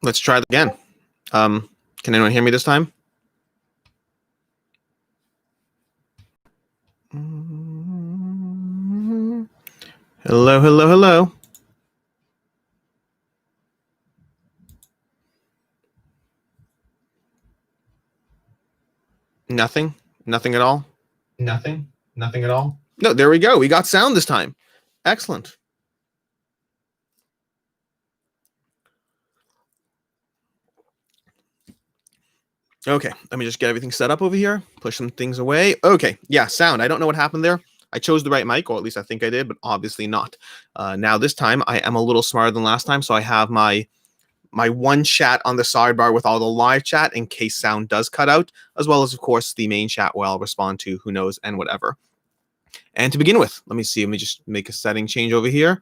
Let's try it again. Can anyone hear me this time? Hello, hello, hello. Nothing? Nothing at all? Nothing at all? No, there we go. We got sound this time. Excellent. Okay, let me just get everything set up over here. Push some things away. Okay, yeah, sound. I don't know what happened there. I chose the right mic, or at least I think I did, but obviously not. Now this time, I am a little smarter than last time, so I have my one chat on the sidebar with all the live chat in case sound does cut out, as well as, of course, the main chat where I'll respond to who knows and whatever. And to begin with, let me just make a setting change over here.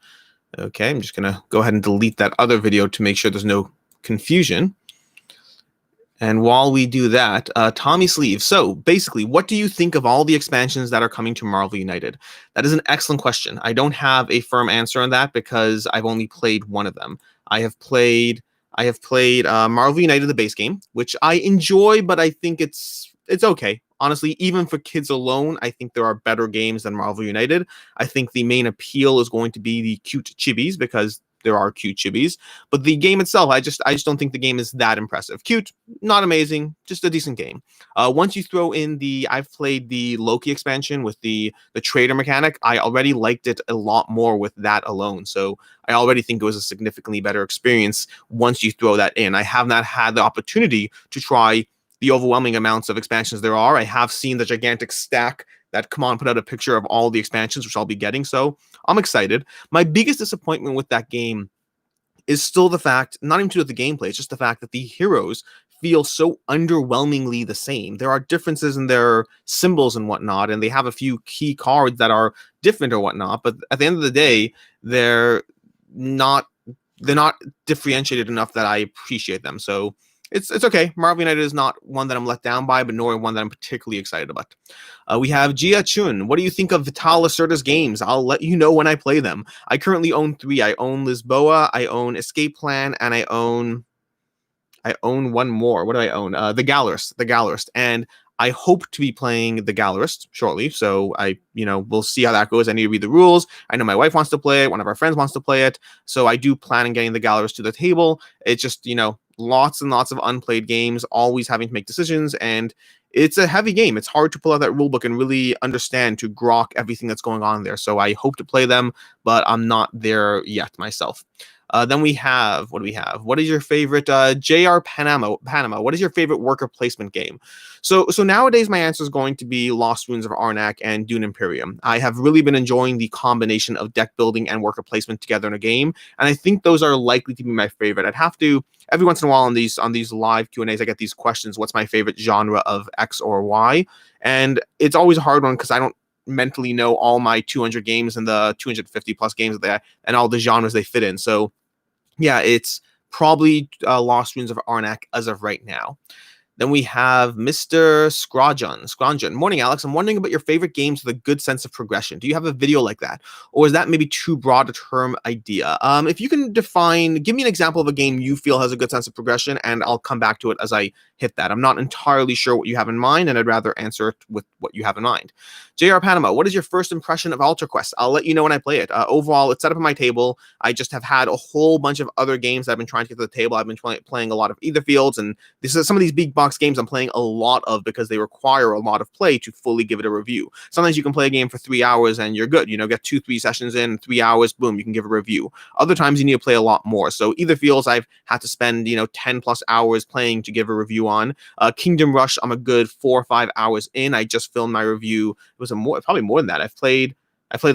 Okay, I'm just going to go ahead and delete that other video to make sure there's no confusion. And while we do that, Tommy Sleeve. So basically, what do you think of all the expansions that are coming to Marvel United? That is an excellent question. I don't have a firm answer on that because I've only played one of them. I have played Marvel United, the base game, which I enjoy, but I think it's okay. Honestly, even for kids alone, I think there are better games than Marvel United. I think the main appeal is going to be the cute chibis because there are cute chibis, but the game itself, I just don't think the game is that impressive. Cute, not amazing, just a decent game. Once you throw in I've played the Loki expansion with the trader mechanic. I already liked it a lot more with that alone. So I already think it was a significantly better experience once you throw that in. I have not had the opportunity to try the overwhelming amounts of expansions there are. I have seen the gigantic stack that Katan put out a picture of all the expansions, which I'll be getting. So I'm excited. My biggest disappointment with that game is still the fact, not even to do with the gameplay, it's just the fact that the heroes feel so underwhelmingly the same. There are differences in their symbols and whatnot, and they have a few key cards that are different or whatnot, but at the end of the day, they're not differentiated enough that I appreciate them. So it's okay. Marvel United is not one that I'm let down by, but nor one that I'm particularly excited about. We have Jia Chun. What do you think of Vitalas games? I'll let you know when I play them. I currently own 3. I own Lisboa, I own Escape Plan, and I own one more. What do I own? The Gallerist. And I hope to be playing the Gallerist shortly. So we'll see how that goes. I need to read the rules. I know my wife wants to play it. One of our friends wants to play it. So I do plan on getting the Gallerist to the table. It's just, lots and lots of unplayed games, always having to make decisions. And it's a heavy game. It's hard to pull out that rule book and really understand to grok everything that's going on there. So I hope to play them, but I'm not there yet myself. Then we have, what do we have? What is your favorite, JR Panama? What is your favorite worker placement game? So nowadays my answer is going to be Lost Ruins of Arnak and Dune Imperium. I have really been enjoying the combination of deck building and worker placement together in a game, and I think those are likely to be my favorite. I'd have to, every once in a while on these live Q&As, I get these questions, what's my favorite genre of X or Y? And it's always a hard one because I don't mentally know all my 200 games and the 250 plus games that and all the genres they fit in. So yeah, it's probably Lost Ruins of Arnak as of right now. Then we have Mr. Scronjon. Morning, Alex. I'm wondering about your favorite games with a good sense of progression. Do you have a video like that? Or is that maybe too broad a term idea? If you can give me an example of a game you feel has a good sense of progression, and I'll come back to it as I hit that. I'm not entirely sure what you have in mind, and I'd rather answer it with what you have in mind. JR Panama, what is your first impression of Alter Quest? I'll let you know when I play it. Overall, it's set up on my table. I just have had a whole bunch of other games that I've been trying to get to the table. I've been playing a lot of Etherfields, and some of these big box games I'm playing a lot of because they require a lot of play to fully give it a review. Sometimes you can play a game for 3 hours and you're good. Get 2-3 sessions in, 3 hours, boom, you can give a review. Other times you need to play a lot more. So Etherfields I've had to spend 10 plus hours playing to give a review on. Kingdom Rush, I'm a good 4 or 5 hours in. I just filmed my review. It was probably more than that. I played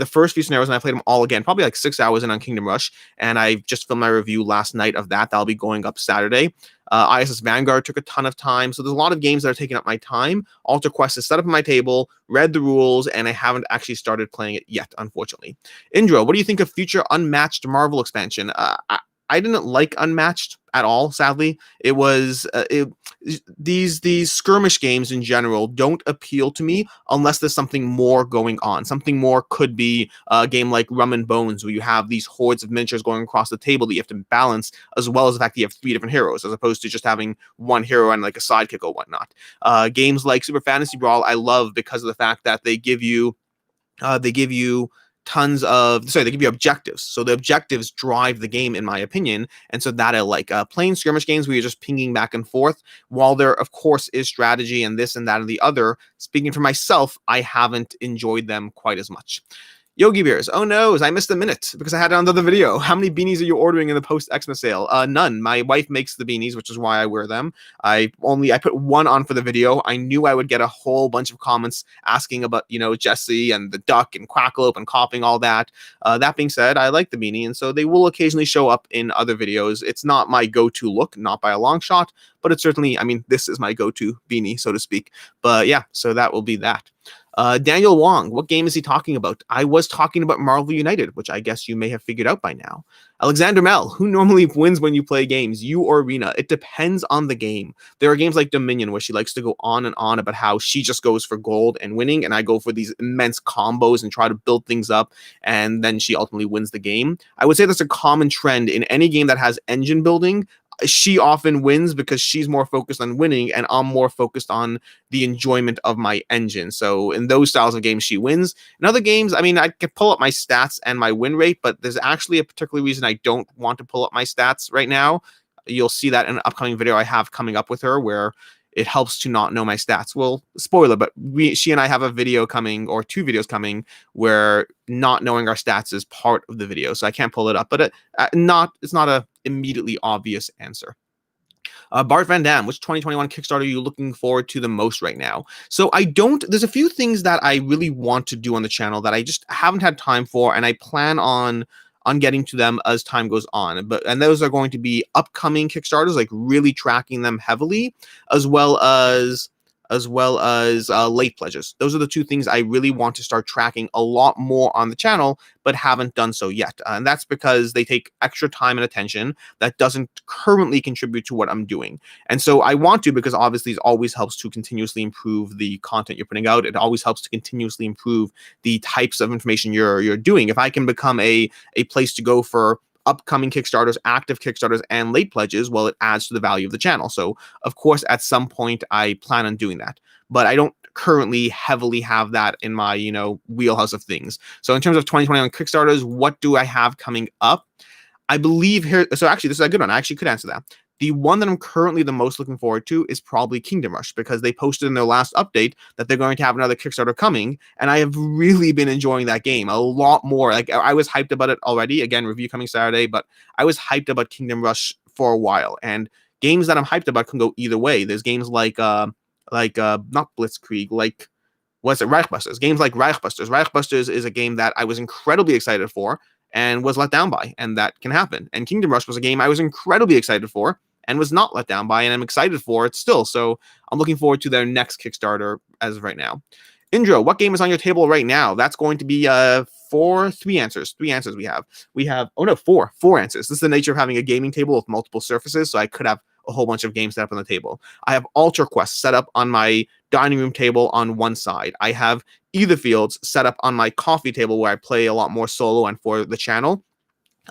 the first few scenarios and I played them all again, probably like 6 hours in on Kingdom Rush. And I just filmed my review last night of that. That'll be going up Saturday. ISS Vanguard took a ton of time. So there's a lot of games that are taking up my time. Alter Quest is set up on my table, read the rules, and I haven't actually started playing it yet, unfortunately. Indra, what do you think of future Unmatched Marvel expansion? I didn't like Unmatched at all. Sadly, it was these skirmish games in general don't appeal to me unless there's something more going on. Something more could be a game like Rum and Bones, where you have these hordes of miniatures going across the table that you have to balance, as well as the fact that you have 3 different heroes, as opposed to just having one hero and like a sidekick or whatnot. Games like Super Fantasy Brawl I love because of the fact that they give you they give you objectives. So the objectives drive the game, in my opinion. And so that I like. Plain skirmish games where you're just pinging back and forth, while there, of course, is strategy and this and that and the other, speaking for myself, I haven't enjoyed them quite as much. Yogi Bears, oh no, I missed a minute because I had it on the other video. How many beanies are you ordering in the post-Xmas sale? None. My wife makes the beanies, which is why I wear them. I put one on for the video. I knew I would get a whole bunch of comments asking about, Jesse and the duck and Quackalope and coughing, all that. That being said, I like the beanie, and so they will occasionally show up in other videos. It's not my go-to look, not by a long shot, but it's certainly, this is my go-to beanie, so to speak. But yeah, so that will be that. Daniel Wong, what game is he talking about? I was talking about Marvel United, which I guess you may have figured out by now. Alexander Mel, who normally wins when you play games, you or Arena? It depends on the game. There are games like Dominion where she likes to go on and on about how she just goes for gold and winning, and I go for these immense combos and try to build things up, and then she ultimately wins the game. I would say that's a common trend in any game that has engine building. She often wins because she's more focused on winning, and I'm more focused on the enjoyment of my engine. So in those styles of games, she wins. In other games, I can pull up my stats and my win rate, but there's actually a particular reason I don't want to pull up my stats right now. You'll see that in an upcoming video I have coming up with her, where it helps to not know my stats. Well, spoiler, but she and I have a video coming, or 2 videos coming, where not knowing our stats is part of the video. So I can't pull it up, but it's not a immediately obvious answer. Bart Van Dam, which 2021 Kickstarter are you looking forward to the most right now? So there's a few things that I really want to do on the channel that I just haven't had time for, and I plan on getting to them as time goes on. And those are going to be upcoming Kickstarters, like really tracking them heavily, as well as late pledges. Those are the 2 things I really want to start tracking a lot more on the channel, but haven't done so yet. And that's because they take extra time and attention that doesn't currently contribute to what I'm doing. And so I want to, because obviously it always helps to continuously improve the content you're putting out. It always helps to continuously improve the types of information you're doing. If I can become a place to go for upcoming Kickstarters, active Kickstarters, and late pledges, well, it adds to the value of the channel. So, of course, at some point, I plan on doing that. But I don't currently heavily have that in my, wheelhouse of things. So in terms of 2021 Kickstarters, what do I have coming up? I believe here, so actually, this is a good one. I actually could answer that. The one that I'm currently the most looking forward to is probably Kingdom Rush, because they posted in their last update that they're going to have another Kickstarter coming, and I have really been enjoying that game a lot more. Like, I was hyped about it already. Again, review coming Saturday, but I was hyped about Kingdom Rush for a while, and games that I'm hyped about can go either way. There's games like not Blitzkrieg, like, what's it, Reichbusters. Games like Reichbusters. Reichbusters is a game that I was incredibly excited for and was let down by, and that can happen. And Kingdom Rush was a game I was incredibly excited for and was not let down by, and I'm excited for it still. So I'm looking forward to their next Kickstarter as of right now. Indra, what game is on your table right now? That's going to be 3 answers. 3 answers we have. Four answers. This is the nature of having a gaming table with multiple surfaces, so I could have a whole bunch of games set up on the table. I have Ultra Quest set up on my dining room table on one side. I have Either Fields set up on my coffee table, where I play a lot more solo and for the channel.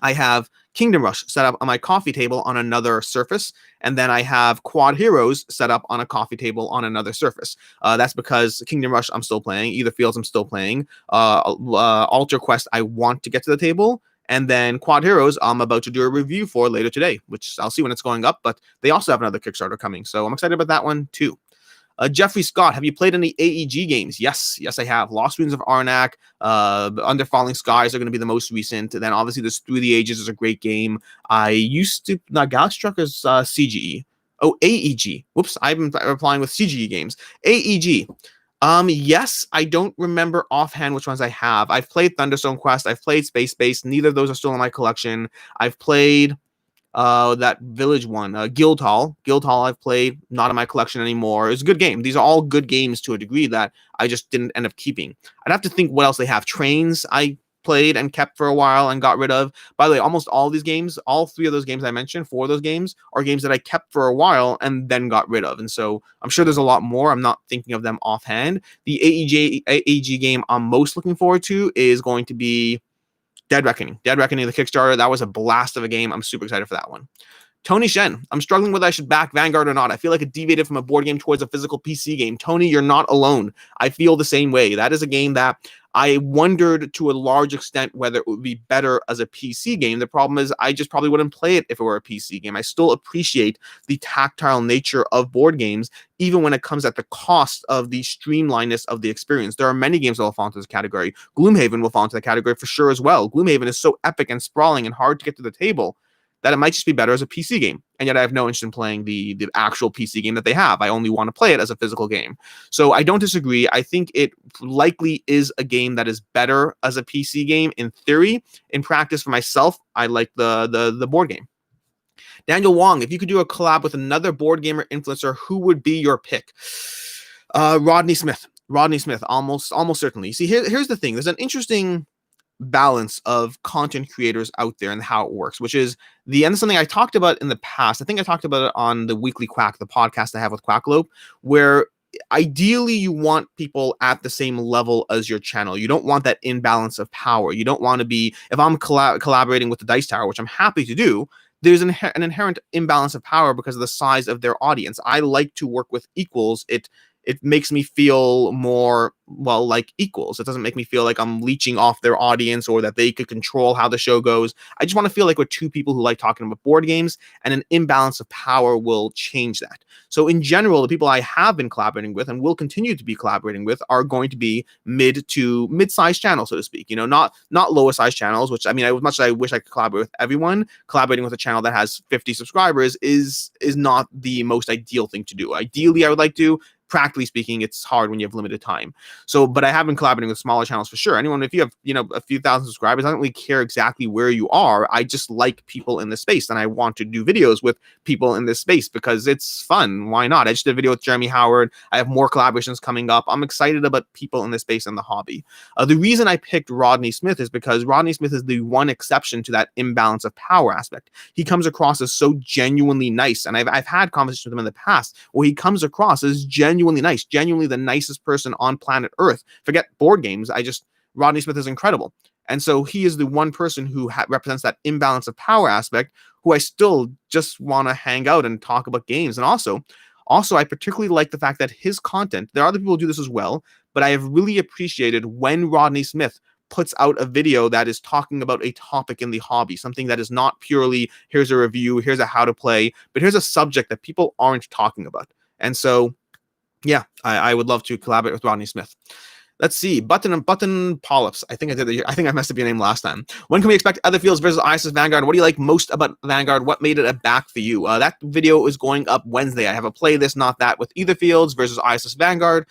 I have Kingdom Rush set up on my coffee table on another surface, and then I have Quad Heroes set up on a coffee table on another surface. That's because Kingdom Rush I'm still playing, Either Fields I'm still playing, Ultra Quest I want to get to the table, and then Quad Heroes I'm about to do a review for later today, which I'll see when it's going up, but they also have another Kickstarter coming, so I'm excited about that one too. Jeffrey Scott, have you played any AEG games? Yes, I have. Lost Ruins of Arnak, Under Falling Skies are going to be the most recent. Then obviously there's Through the Ages is a great game. I used to, Galaxy Truckers CGE. Oh, AEG. Whoops, I've been replying with CGE games. AEG. Yes, I don't remember offhand which ones I have. I've played Thunderstone Quest. I've played Space Base. Neither of those are still in my collection. I've played that Village one, Guildhall. Guildhall I've played, not in my collection anymore. It's a good game. These are all good games to a degree that I just didn't end up keeping. I'd have to think what else they have. Trains, I played and kept for a while and got rid of. By the way, almost all of these games, all 3 of those games I mentioned, 4 of those games are games that I kept for a while and then got rid of. And so I'm sure there's a lot more. I'm not thinking of them offhand. The AEG game I'm most looking forward to is going to be Dead Reckoning. Dead Reckoning, the Kickstarter. That was a blast of a game. I'm super excited for that one. Tony Shen, I'm struggling whether I should back Vanguard or not. I feel like it deviated from a board game towards a physical PC game. Tony, you're not alone. I feel the same way. That is a game that I wondered to a large extent whether it would be better as a PC game. The problem is I just probably wouldn't play it if it were a PC game. I still appreciate the tactile nature of board games, even when it comes at the cost of the streamlinedness of the experience. There are many games that will fall into this category. Gloomhaven will fall into the category for sure as well. Gloomhaven is so epic and sprawling and hard to get to the table that it might just be better as a PC game. And yet I have no interest in playing the actual PC game that they have. I only want to play it as a physical game. So I don't disagree. I think it likely is a game that is better as a PC game in theory. In practice, for myself, I like the board game. Daniel Wong, if you could do a collab with another board gamer influencer, who would be your pick? Rodney Smith. Rodney Smith, almost certainly. See, here's the thing. There's an interesting balance of content creators out there and how it works, which is and this is something I talked about in the past. I think I talked about it on the Weekly Quack, the podcast I have with Quacklope, where ideally you want people at the same level as your channel. You don't want that imbalance of power. You don't want to be, if I'm collaborating with the Dice Tower, which I'm happy to do, there's an inherent imbalance of power because of the size of their audience. I like to work with equals. It makes me feel more, well, like equals. It doesn't make me feel like I'm leeching off their audience or that they could control how the show goes. I just want to feel like we're two people who like talking about board games, and an imbalance of power will change that. So in general, the people I have been collaborating with and will continue to be collaborating with are going to be mid-sized channels, so to speak. You know, not lower sized channels, which, I mean, as much as I wish I could collaborate with everyone, collaborating with a channel that has 50 subscribers is not the most ideal thing to do. Ideally, I would like to. Practically speaking, it's hard when you have limited time. So, but I have been collaborating with smaller channels for sure. Anyone, if you have, a few thousand subscribers, I don't really care exactly where you are. I just like people in this space, and I want to do videos with people in this space because it's fun. Why not? I just did a video with Jeremy Howard. I have more collaborations coming up. I'm excited about people in this space and the hobby. The reason I picked Rodney Smith is because Rodney Smith is the one exception to that imbalance of power aspect. He comes across as so genuinely nice, and I've had conversations with him in the past where he comes across as genuinely nice, genuinely the nicest person on planet Earth. Forget board games. Rodney Smith is incredible. And so he is the one person who represents that imbalance of power aspect, who I still just want to hang out and talk about games. And also, I particularly like the fact that his content, there are other people who do this as well, but I have really appreciated when Rodney Smith puts out a video that is talking about a topic in the hobby, something that is not purely, here's a review, here's a how to play, but here's a subject that people aren't talking about. And so, yeah, I would love to collaborate with Rodney Smith. Let's see. Button Polyps. I think I messed up your name last time. When can we expect Other Fields versus ISIS Vanguard? What do you like most about Vanguard? What made it a back for you? That video is going up Wednesday. I have a play this, not that, with Other Fields versus ISIS Vanguard.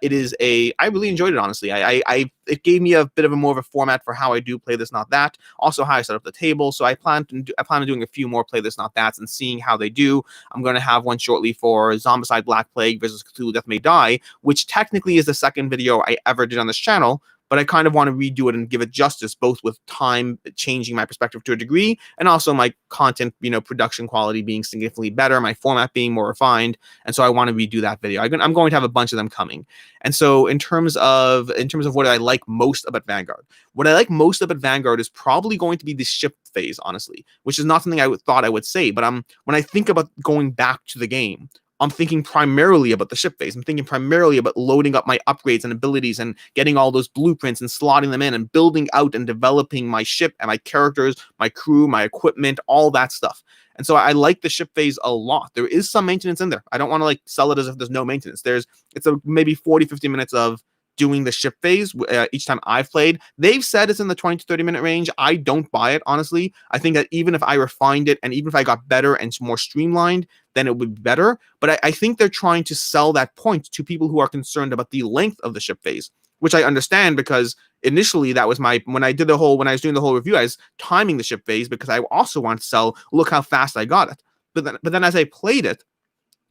It is I really enjoyed it, honestly. It gave me a bit of a more of a format for how I do play this, not that. Also, how I set up the table. So I plan on doing a few more play this, not that's, and seeing how they do. I'm going to have one shortly for Zombicide Black Plague versus Cthulhu Death May Die, which technically is the second video I ever did on this channel, but I kind of want to redo it and give it justice, both with time changing my perspective to a degree, and also my content, production quality being significantly better, my format being more refined, and so I want to redo that video. I'm going to have a bunch of them coming. And so in terms of what I like most about Vanguard, what I like most about Vanguard is probably going to be the ship phase, honestly, which is not something I thought I would say, but when I think about going back to the game, I'm thinking primarily about the ship phase. I'm thinking primarily about loading up my upgrades and abilities and getting all those blueprints and slotting them in and building out and developing my ship and my characters, my crew, my equipment, all that stuff. And so I like the ship phase a lot. There is some maintenance in there. I don't want to sell it as if there's no maintenance. It's maybe 40, 50 minutes of doing the ship phase each time I've played. They've said it's in the 20 to 30 minute range. I don't buy it, honestly. I think that even if I refined it and even if I got better and more streamlined, then it would be better. But I think they're trying to sell that point to people who are concerned about the length of the ship phase, which I understand because initially that was when I was doing the whole review, I was timing the ship phase because I also wanted to sell, look how fast I got it. But then as I played it,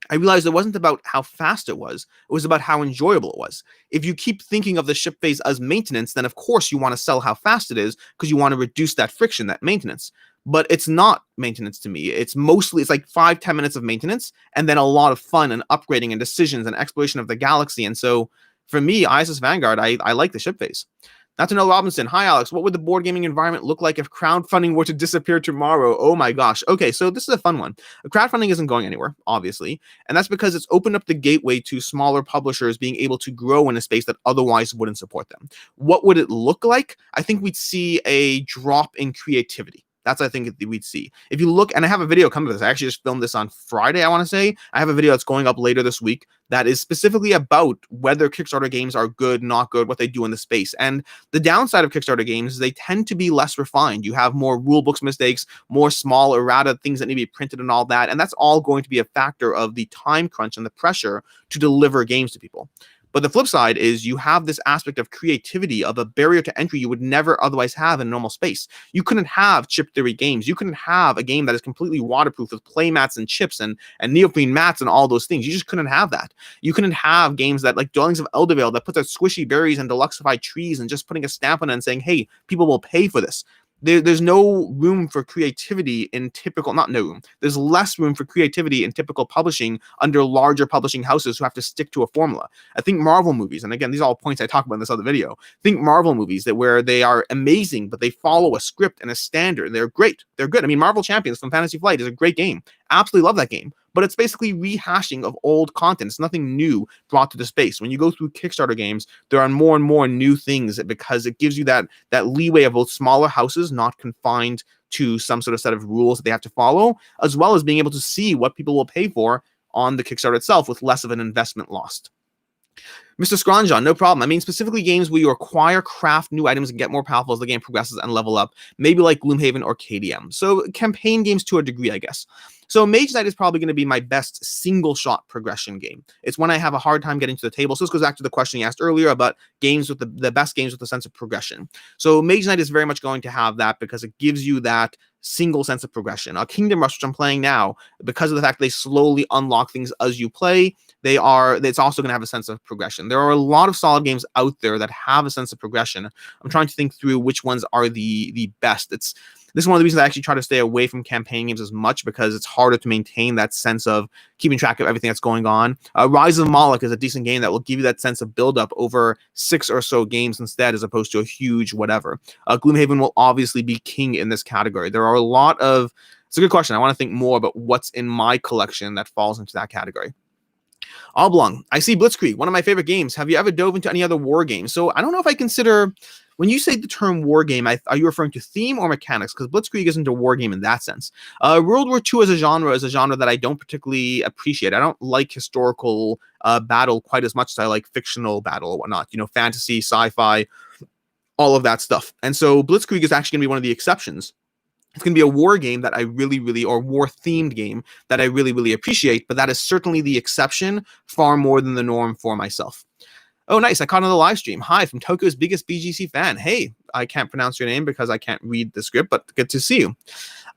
I realized it wasn't about how fast it was about how enjoyable it was. If you keep thinking of the ship phase as maintenance, then of course you want to sell how fast it is because you want to reduce that friction, that maintenance. But it's not maintenance to me. It's like 5-10 minutes of maintenance and then a lot of fun and upgrading and decisions and exploration of the galaxy. And so for me, ISS Vanguard, I like the ship phase. Not to know Robinson. Hi, Alex. What would the board gaming environment look like if crowdfunding were to disappear tomorrow? Oh my gosh. Okay, so this is a fun one. Crowdfunding isn't going anywhere, obviously, and that's because it's opened up the gateway to smaller publishers being able to grow in a space that otherwise wouldn't support them. What would it look like? I think we'd see a drop in creativity. That's, I think, we'd see. If you look, and I have a video coming to this. I actually just filmed this on Friday, I want to say. I have a video that's going up later this week that is specifically about whether Kickstarter games are good, not good, what they do in the space. And the downside of Kickstarter games is they tend to be less refined. You have more rulebooks mistakes, more small errata, things that need to be printed and all that. And that's all going to be a factor of the time crunch and the pressure to deliver games to people. But the flip side is you have this aspect of creativity, of a barrier to entry you would never otherwise have in a normal space. You couldn't have chip theory games. You couldn't have a game that is completely waterproof with play mats and chips and neoprene mats and all those things. You just couldn't have that. You couldn't have games that like Dwellings of Eldervale that puts out squishy berries and deluxeified trees and just putting a stamp on it and saying, hey, people will pay for this. There's no room for creativity in typical, not no room. There's less room for creativity in typical publishing under larger publishing houses who have to stick to a formula. I think Marvel movies, and again, these are all points I talk about in this other video. Think Marvel movies that where they are amazing, but they follow a script and a standard. They're great. They're good. I mean, Marvel Champions from Fantasy Flight is a great game. Absolutely love that game. But it's basically rehashing of old content. It's nothing new brought to the space. When you go through Kickstarter games, there are more and more new things because it gives you that leeway of both smaller houses, not confined to some sort of set of rules that they have to follow, as well as being able to see what people will pay for on the Kickstarter itself with less of an investment lost. Mr. Scronjon, no problem. I mean, specifically games where you acquire, craft new items, and get more powerful as the game progresses and level up. Maybe like Gloomhaven or KDM. So campaign games to a degree, I guess. So Mage Knight is probably going to be my best single-shot progression game. It's when I have a hard time getting to the table. So this goes back to the question you asked earlier about games with the best games with a sense of progression. So Mage Knight is very much going to have that because it gives you that single sense of progression. Kingdom Rush, which I'm playing now, because of the fact they slowly unlock things as you play, it's also going to have a sense of progression. There are a lot of solid games out there that have a sense of progression. I'm trying to think through which ones are the best. This is one of the reasons I actually try to stay away from campaign games as much because it's harder to maintain that sense of keeping track of everything that's going on. Rise of Moloch is a decent game that will give you that sense of build-up over 6 or so games instead, as opposed to a huge whatever. Gloomhaven will obviously be king in this category. There are a lot of... It's a good question. I want to think more about what's in my collection that falls into that category. Oblong, I see Blitzkrieg, one of my favorite games. Have you ever dove into any other war games? So I don't know if I consider... When you say the term war game, are you referring to theme or mechanics? Because Blitzkrieg isn't a war game in that sense. World War II as a genre is a genre that I don't particularly appreciate. I don't like historical battle quite as much as I like fictional battle or whatnot. You know, fantasy, sci-fi, all of that stuff. And so Blitzkrieg is actually going to be one of the exceptions. It's going to be a war game that I really, or war-themed game that I really appreciate, but that is certainly the exception far more than the norm for myself. Oh, nice. I caught on the live stream. Hi, from Tokyo's biggest BGC fan. Hey, I can't pronounce your name because I can't read the script, but good to see you.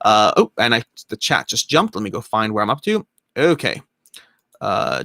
The chat just jumped. Let me go find where I'm up to. Okay. Grung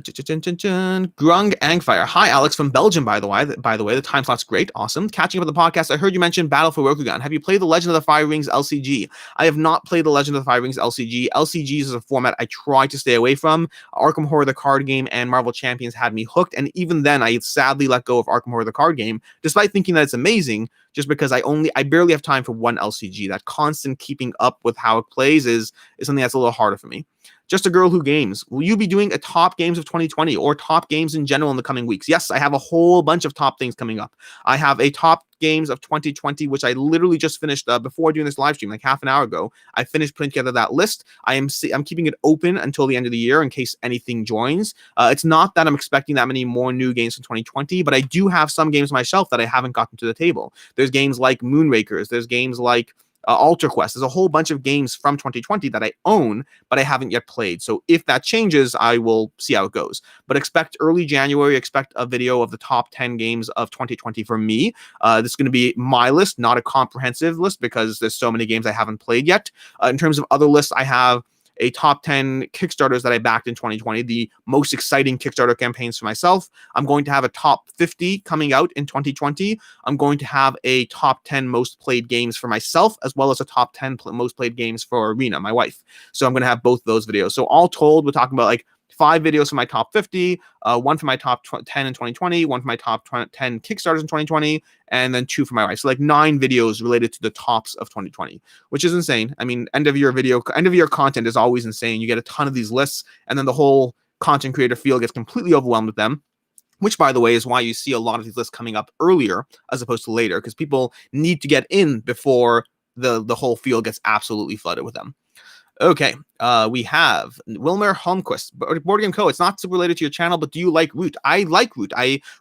Angfire. Hi, Alex from Belgium, by the way. The time slot's great. Awesome. Catching up with the podcast, I heard you mention Battle for Rokugan. Have you played the Legend of the Five Rings LCG? I have not played the Legend of the Five Rings LCG. LCGs is a format I try to stay away from. Arkham Horror, the card game, and Marvel Champions had me hooked, and even then, I sadly let go of Arkham Horror, the card game, despite thinking that it's amazing, just because I barely have time for one LCG. That constant keeping up with how it plays is something that's a little harder for me. Just a Girl Who Games. Will you be doing a top games of 2020 or top games in general in the coming weeks? Yes, I have a whole bunch of top things coming up. I have a top games of 2020, which I literally just finished before doing this live stream, like half an hour ago. I finished putting together that list. I'm keeping it open until the end of the year in case anything joins. It's not that I'm expecting that many more new games in 2020, but I do have some games on my shelf that I haven't gotten to the table. There's games like Moonrakers. There's games like Alter Quest. There's a whole bunch of games from 2020 that I own, but I haven't yet played. So if that changes, I will see how it goes. But expect early January, expect a video of the top 10 games of 2020 for me. This is going to be my list, not a comprehensive list, because there's so many games I haven't played yet. In terms of other lists, I have a top 10 Kickstarters that I backed in 2020, the most exciting Kickstarter campaigns for myself. I'm going to have a top 50 coming out in 2020. I'm going to have a top 10 most played games for myself, as well as a top 10 most played games for Arena, my wife. So I'm going to have both those videos. So all told, we're talking about like 5 videos for my top 50, one for my top 10 in 2020, one for my top 10 Kickstarters in 2020, and then 2 for my wife. So like 9 videos related to the tops of 2020, which is insane. I mean, end of year content is always insane. You get a ton of these lists, and then the whole content creator field gets completely overwhelmed with them. Which, by the way, is why you see a lot of these lists coming up earlier as opposed to later, because people need to get in before the whole field gets absolutely flooded with them. Okay, we have Wilmer Holmquist, BoardGameCo. It's not super related to your channel, but do you like Root? I like Root.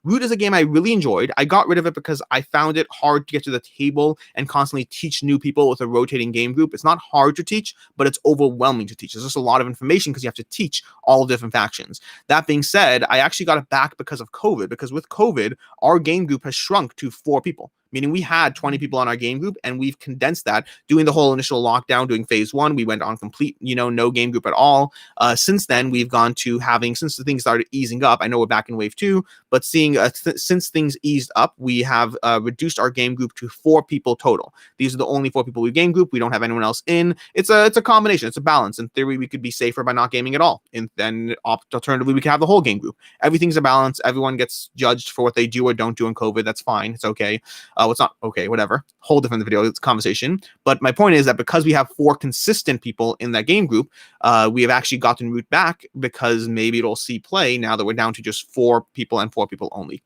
Root is a game I really enjoyed. I got rid of it because I found it hard to get to the table and constantly teach new people with a rotating game group. It's not hard to teach, but it's overwhelming to teach. There's just a lot of information because you have to teach all different factions. That being said, I actually got it back because of COVID, because with COVID, our game group has shrunk to 4 people. Meaning we had 20 people on our game group, and we've condensed that. Doing the whole initial lockdown, doing phase 1, we went on complete, no game group at all. Since then, we've gone to having, since the things started easing up, I know we're back in wave 2, but since things eased up, we have reduced our game group to 4 people total. These are the only 4 people we game group. We don't have anyone else in. It's a combination. It's a balance. In theory, we could be safer by not gaming at all. And then alternatively, we could have the whole game group. Everything's a balance. Everyone gets judged for what they do or don't do in COVID. That's fine. It's okay. It's not okay, whatever. Whole different video, it's conversation. But my point is that because we have 4 consistent people in that game group, we have actually gotten Root back because maybe it'll see play now that we're down to just 4 people and 4 people only.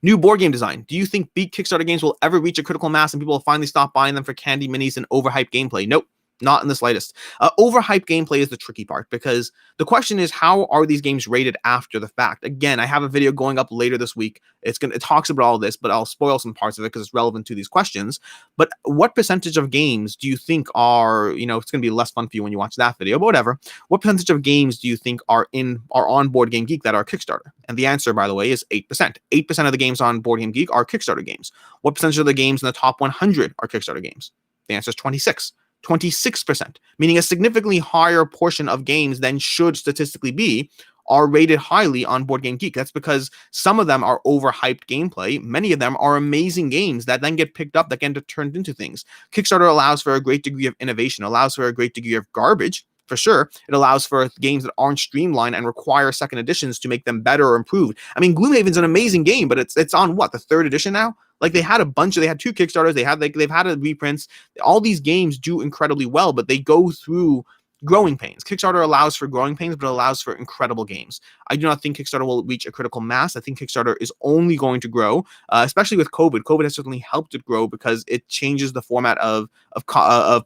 New board game design. Do you think big Kickstarter games will ever reach a critical mass and people will finally stop buying them for candy minis and overhyped gameplay? Nope. Not in the slightest. Overhyped gameplay is the tricky part, because the question is, how are these games rated after the fact? Again, I have a video going up later this week. It talks about all this, but I'll spoil some parts of it because it's relevant to these questions. But what percentage of games do you think are, it's going to be less fun for you when you watch that video, but whatever. What percentage of games do you think are on Board Game Geek that are Kickstarter? And the answer, by the way, is 8%. 8% of the games on Board Game Geek are Kickstarter games. What percentage of the games in the top 100 are Kickstarter games? The answer is 26%, meaning a significantly higher portion of games than should statistically be are rated highly on Board Game Geek. That's because some of them are overhyped gameplay. Many of them are amazing games that then get picked up, that get turned into things. Kickstarter allows for a great degree of innovation, allows for a great degree of garbage, for sure. It allows for games that aren't streamlined and require second editions to make them better or improved. I mean, Gloomhaven's an amazing game, but it's on what, the 3rd edition now? Like they had 2 Kickstarters, they've had reprints. All these games do incredibly well, but they go through growing pains. Kickstarter allows for growing pains, but it allows for incredible games. I do not think Kickstarter will reach a critical mass. I think Kickstarter is only going to grow, especially with COVID. COVID has certainly helped it grow because it changes the format of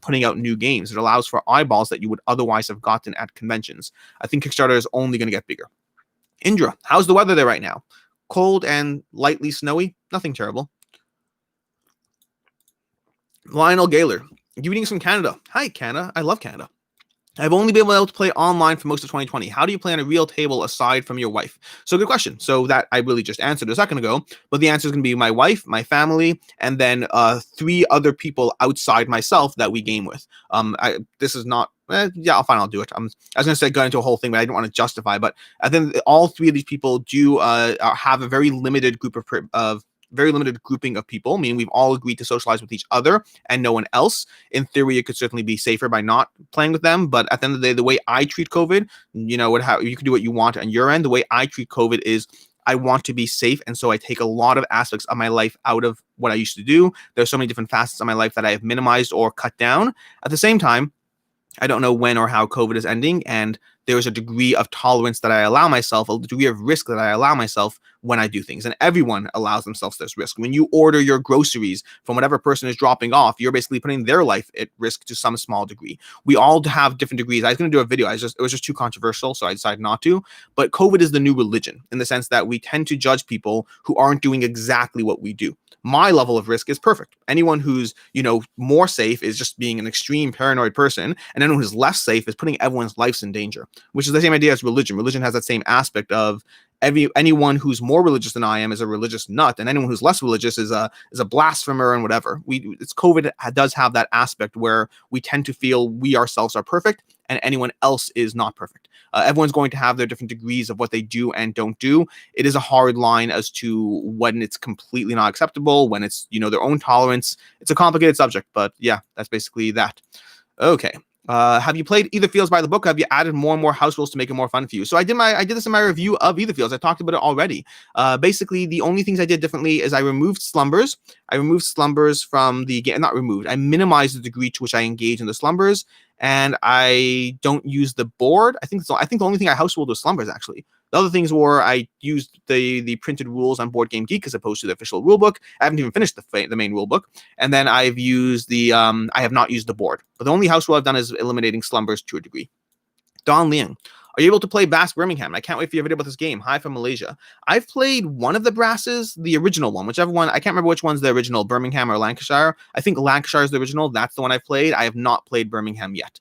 putting out new games. It allows for eyeballs that you would otherwise have gotten at conventions. I think Kickstarter is only going to get bigger. Indra, how's the weather there right now? Cold and lightly snowy? Nothing terrible. Lionel Gaylor, greetings from Canada. Hi, Canada. I love Canada. I've only been able to play online for most of 2020. How do you play on a real table aside from your wife? So good question. So that I really just answered a second ago, but the answer is going to be my wife, my family, and then 3 other people outside myself that we game with. This is not, yeah, fine, I'll do it. I was going to say go into a whole thing, but I didn't want to justify. But I think all 3 of these people do have a very limited group of very limited grouping of people, meaning we've all agreed to socialize with each other and no one else. In theory, it could certainly be safer by not playing with them. But at the end of the day, the way I treat COVID, you can do what you want on your end. The way I treat COVID is I want to be safe. And so I take a lot of aspects of my life out of what I used to do. There's so many different facets of my life that I have minimized or cut down. At the same time, I don't know when or how COVID is ending, and there's a degree of tolerance that I allow myself, a degree of risk that I allow myself when I do things. And everyone allows themselves this risk. When you order your groceries from whatever person is dropping off, you're basically putting their life at risk to some small degree. We all have different degrees. I was going to do a video. It was just too controversial, so I decided not to. But COVID is the new religion in the sense that we tend to judge people who aren't doing exactly what we do. My level of risk is perfect. Anyone who's, more safe is just being an extreme paranoid person, and anyone who's less safe is putting everyone's lives in danger, which is the same idea as religion. Religion has that same aspect of anyone who's more religious than I am is a religious nut, and anyone who's less religious is a blasphemer and whatever. COVID does have that aspect where we tend to feel we ourselves are perfect, and anyone else is not perfect. Everyone's going to have their different degrees of what they do and don't do. It is a hard line as to when it's completely not acceptable, when it's, their own tolerance. It's a complicated subject, but yeah, that's basically that. Okay. Have you played Either Fields by the book? Have you added more and more house rules to make it more fun for you? So I did this in my review of Either Fields. I talked about it already. Basically, the only things I did differently is I removed slumbers. I removed slumbers from the game. Not removed. I minimized the degree to which I engage in the slumbers, and I don't use the board. I think the only thing I house ruled was slumbers, actually. The other things were I used the printed rules on Board Game Geek as opposed to the official rule book. I haven't even finished the main rule book. And then I've used I have not used the board. But the only house rule I've done is eliminating slumbers to a degree. Don Liang, are you able to play Bass Birmingham? I can't wait for your video about this game. Hi from Malaysia. I've played one of the brasses, the original one, whichever one. I can't remember which one's the original, Birmingham or Lancashire. I think Lancashire is the original. That's the one I've played. I have not played Birmingham yet.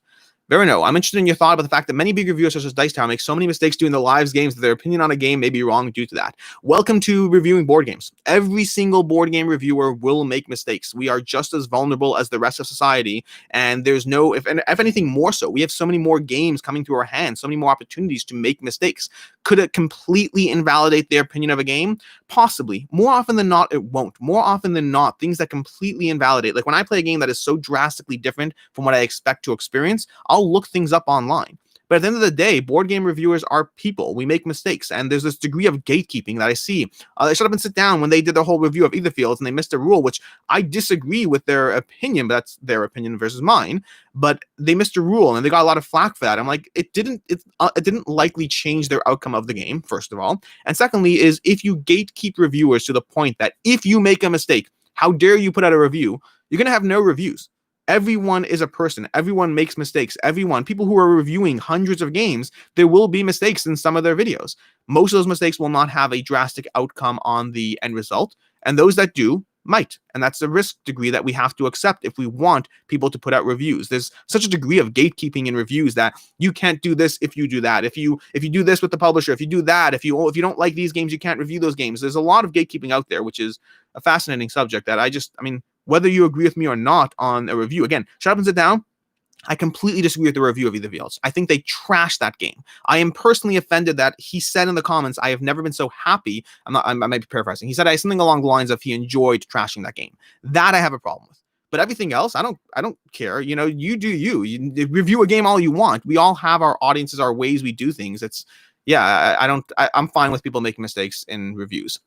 Verino, I'm interested in your thought about the fact that many big reviewers such as Dice Tower make so many mistakes doing the lives games that their opinion on a game may be wrong due to that. Welcome to reviewing board games. Every single board game reviewer will make mistakes. We are just as vulnerable as the rest of society, and there's no, if anything more so, we have so many more games coming through our hands, so many more opportunities to make mistakes. Could it completely invalidate their opinion of a game? Possibly. More often than not, it won't. More often than not, things that completely invalidate, like when I play a game that is so drastically different from what I expect to experience, I'll look things up online. But at the end of the day, board game reviewers are people. We make mistakes, and there's this degree of gatekeeping that I see. They shut up and sit down when they did their whole review of Either Fields, and they missed a rule, which I disagree with their opinion, but that's their opinion versus mine. But they missed a rule, and they got a lot of flack for that. I'm like, it didn't likely change their outcome of the game, first of all. And secondly is if you gatekeep reviewers to the point that if you make a mistake, how dare you put out a review, you're going to have no reviews. Everyone is a person. Everyone makes mistakes. People who are reviewing hundreds of games, there will be mistakes in some of their videos. Most of those mistakes will not have a drastic outcome on the end result, and those that do might. And that's the risk degree that we have to accept if we want people to put out reviews. There's such a degree of gatekeeping in reviews that you can't do this if you do that. If you do this with the publisher, if you do that, if you don't like these games, you can't review those games. There's a lot of gatekeeping out there, which is a fascinating subject that whether you agree with me or not on a review, again, shut up and sit down. I completely disagree with the review of Either Fields. I think they trashed that game. I am personally offended that he said in the comments, I have never been so happy. I might be paraphrasing. He said something along the lines of he enjoyed trashing that game. That I have a problem with. But everything else, I don't care. You do you review a game all you want. We all have our audiences, our ways we do things. I'm fine with people making mistakes in reviews.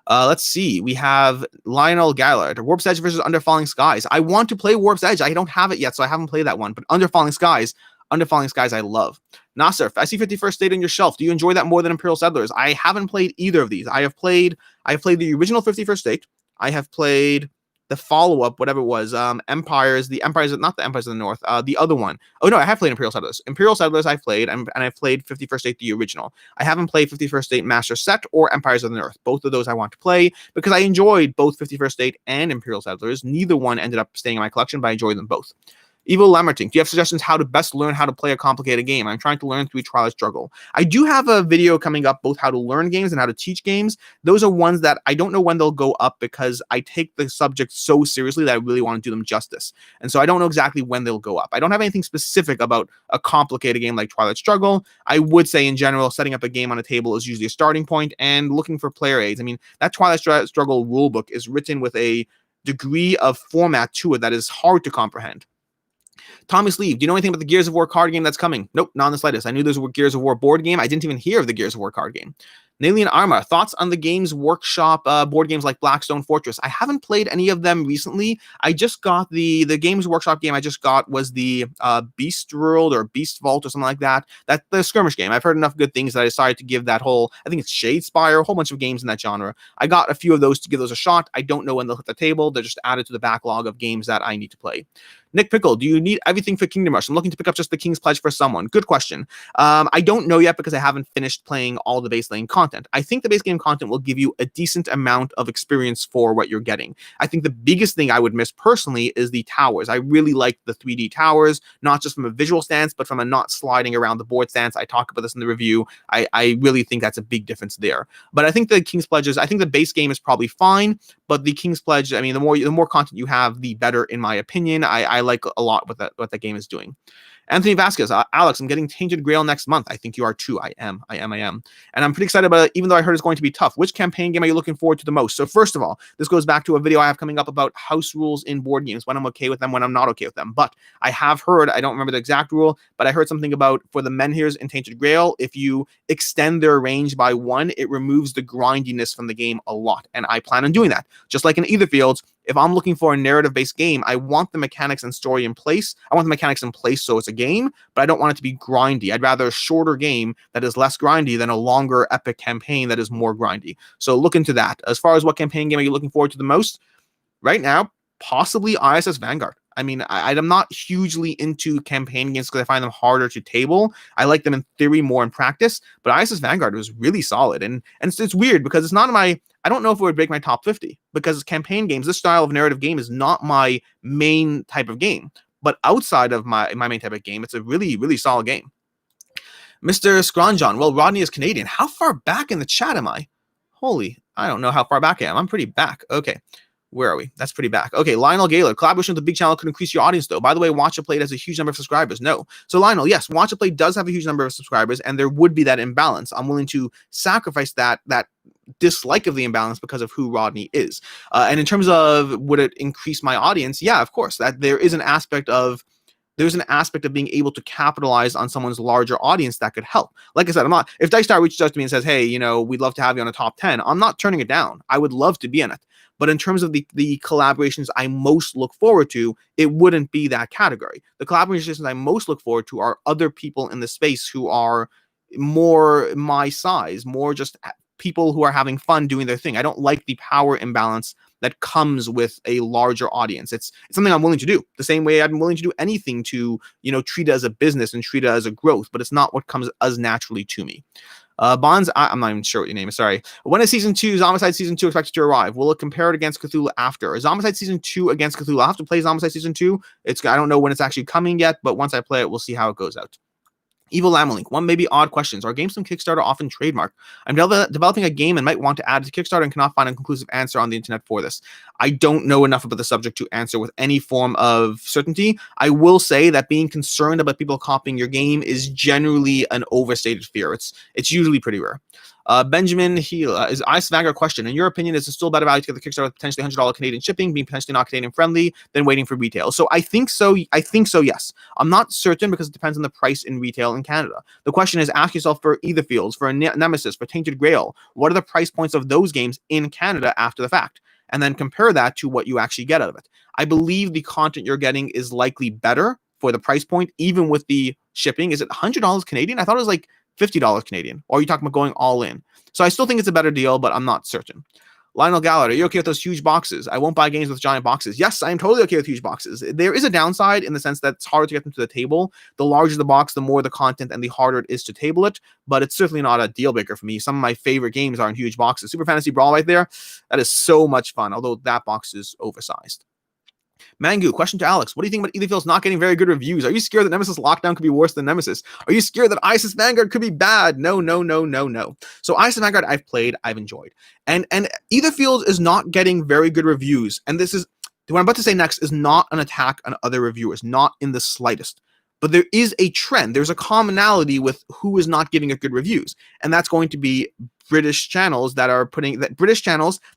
Let's see. We have Lionel Gallard, Warp's Edge versus Under Falling Skies. I want to play Warp's Edge. I don't have it yet, so I haven't played that one. But Under Falling Skies, I love. Nasser, I see 51st State on your shelf. Do you enjoy that more than Imperial Settlers? I haven't played either of these. I have played the original 51st State. I have played the follow-up, whatever it was, not the Empires of the North, the other one. Oh, no, I have played Imperial Settlers. Imperial Settlers I've played, and I've played 51st State, the original. I haven't played 51st State Master Set or Empires of the North. Both of those I want to play because I enjoyed both 51st State and Imperial Settlers. Neither one ended up staying in my collection, but I enjoyed them both. Evil Lamertink, do you have suggestions how to best learn how to play a complicated game? I'm trying to learn through trial and struggle. I do have a video coming up, both how to learn games and how to teach games. Those are ones that I don't know when they'll go up because I take the subject so seriously that I really want to do them justice. And so I don't know exactly when they'll go up. I don't have anything specific about a complicated game like Twilight Struggle. I would say in general, setting up a game on a table is usually a starting point and looking for player aids. That Twilight Struggle rulebook is written with a degree of format to it that is hard to comprehend. Tommy Sleeve, do you know anything about the Gears of War card game that's coming? Nope, not in the slightest. I knew there was a Gears of War board game. I didn't even hear of the Gears of War card game. Nalian Arma, thoughts on the Games Workshop board games like Blackstone Fortress? I haven't played any of them recently. I just got the Games Workshop game I just got was the Beast World or Beast Vault or something like that. That's the skirmish game. I've heard enough good things that I decided to give that whole, I think it's Shadespire, a whole bunch of games in that genre. I got a few of those to give those a shot. I don't know when they'll hit the table. They're just added to the backlog of games that I need to play. Nick Pickle, do you need everything for Kingdom Rush? I'm looking to pick up just the King's Pledge for someone. Good question. I don't know yet because I haven't finished playing all the base game content. I think the base game content will give you a decent amount of experience for what you're getting. I think the biggest thing I would miss personally is the towers. I really like the 3D towers, not just from a visual stance, but from a not sliding around the board stance. I talk about this in the review. I really think that's a big difference there. But I think the King's Pledges, I think the base game is probably fine, but the King's Pledge, the more content you have, the better, in my opinion. I like a lot what that game is doing. Anthony Vasquez, Alex, I'm getting Tainted Grail next month. I think you are too. I am. And I'm pretty excited about it, even though I heard it's going to be tough. Which campaign game are you looking forward to the most? So first of all, this goes back to a video I have coming up about house rules in board games, when I'm okay with them, when I'm not okay with them. But I have heard, I don't remember the exact rule, but I heard something about for the menhirs in Tainted Grail, if you extend their range by 1, it removes the grindiness from the game a lot. And I plan on doing that. Just like in Either Fields, if I'm looking for a narrative-based game, I want the mechanics and story in place. I want the mechanics in place so it's a game, but I don't want it to be grindy. I'd rather a shorter game that is less grindy than a longer epic campaign that is more grindy. So look into that. As far as what campaign game are you looking forward to the most? Right now, possibly ISS Vanguard. I mean, I'm not hugely into campaign games because I find them harder to table. I like them in theory more in practice, but ISS Vanguard was really solid. And it's weird because it's not my, I don't know if it would break my top 50 because campaign games, this style of narrative game is not my main type of game. But outside of my main type of game, it's a really, really solid game. Mr. Scronjon, well, Rodney is Canadian. How far back in the chat am I? Holy, I don't know how far back I am. I'm pretty back. Okay. Where are we? That's pretty back. Okay, Lionel Gaylor. Collaboration with a big channel could increase your audience, though. By the way, Watch a Play has a huge number of subscribers. No. So, Lionel, yes, Watch a Play does have a huge number of subscribers, and there would be that imbalance. I'm willing to sacrifice that dislike of the imbalance because of who Rodney is. And in terms of would it increase my audience? Yeah, of course. That there is an aspect of being able to capitalize on someone's larger audience that could help. Like I said, if Dice Star reaches out to me and says, hey, we'd love to have you on a top 10, I'm not turning it down. I would love to be in it. But in terms of the collaborations I most look forward to, it wouldn't be that category. The collaborations I most look forward to are other people in the space who are more my size, more just people who are having fun doing their thing. I don't like the power imbalance that comes with a larger audience. It's something I'm willing to do. The same way I'm willing to do anything to, treat it as a business and treat it as a growth, but it's not what comes as naturally to me. Bonds, I'm not even sure what your name is. Sorry. When is Season 2, Zombicide Season 2 expected to arrive? Will it compare it against Cthulhu after? Is Zombicide Season 2 against Cthulhu? I'll have to play Zombicide Season 2. I don't know when it's actually coming yet, but once I play it, we'll see how it goes out. Evil Lamalink, one maybe odd questions. Are games from Kickstarter often trademarked? I'm developing a game and might want to add it to Kickstarter and cannot find a conclusive answer on the internet for this. I don't know enough about the subject to answer with any form of certainty. I will say that being concerned about people copying your game is generally an overstated fear. It's usually pretty rare. Benjamin Heal is ISS Vanguard question. In your opinion, is it still better value to get the Kickstarter with potentially $100 Canadian shipping, being potentially not Canadian friendly, than waiting for retail? So I think so. Yes. I'm not certain because it depends on the price in retail in Canada. The question is, ask yourself for Either Fields, for Nemesis, for Tainted Grail. What are the price points of those games in Canada after the fact? And then compare that to what you actually get out of it. I believe the content you're getting is likely better for the price point, even with the shipping. Is it $100 Canadian? I thought it was like $50 Canadian, or are you talking about going all in? So I still think it's a better deal, but I'm not certain. Lionel Gallagher, are you okay with those huge boxes? I won't buy games with giant boxes. Yes, I am totally okay with huge boxes. There is a downside in the sense that it's harder to get them to the table. The larger the box, the more the content and the harder it is to table it, but it's certainly not a deal breaker for me. Some of my favorite games are in huge boxes. Super Fantasy Brawl right there, that is so much fun, although that box is oversized. Mangu, question to Alex. What do you think about Either Fields not getting very good reviews? Are you scared that Nemesis Lockdown could be worse than Nemesis? Are you scared that ISS Vanguard could be bad? No. So ISS Vanguard I've played, I've enjoyed. And Either Fields is not getting very good reviews. And this is, what I'm about to say next is not an attack on other reviewers, not in the slightest. But there is a trend. There's a commonality with who is not giving it good reviews. And that's going to be British channels that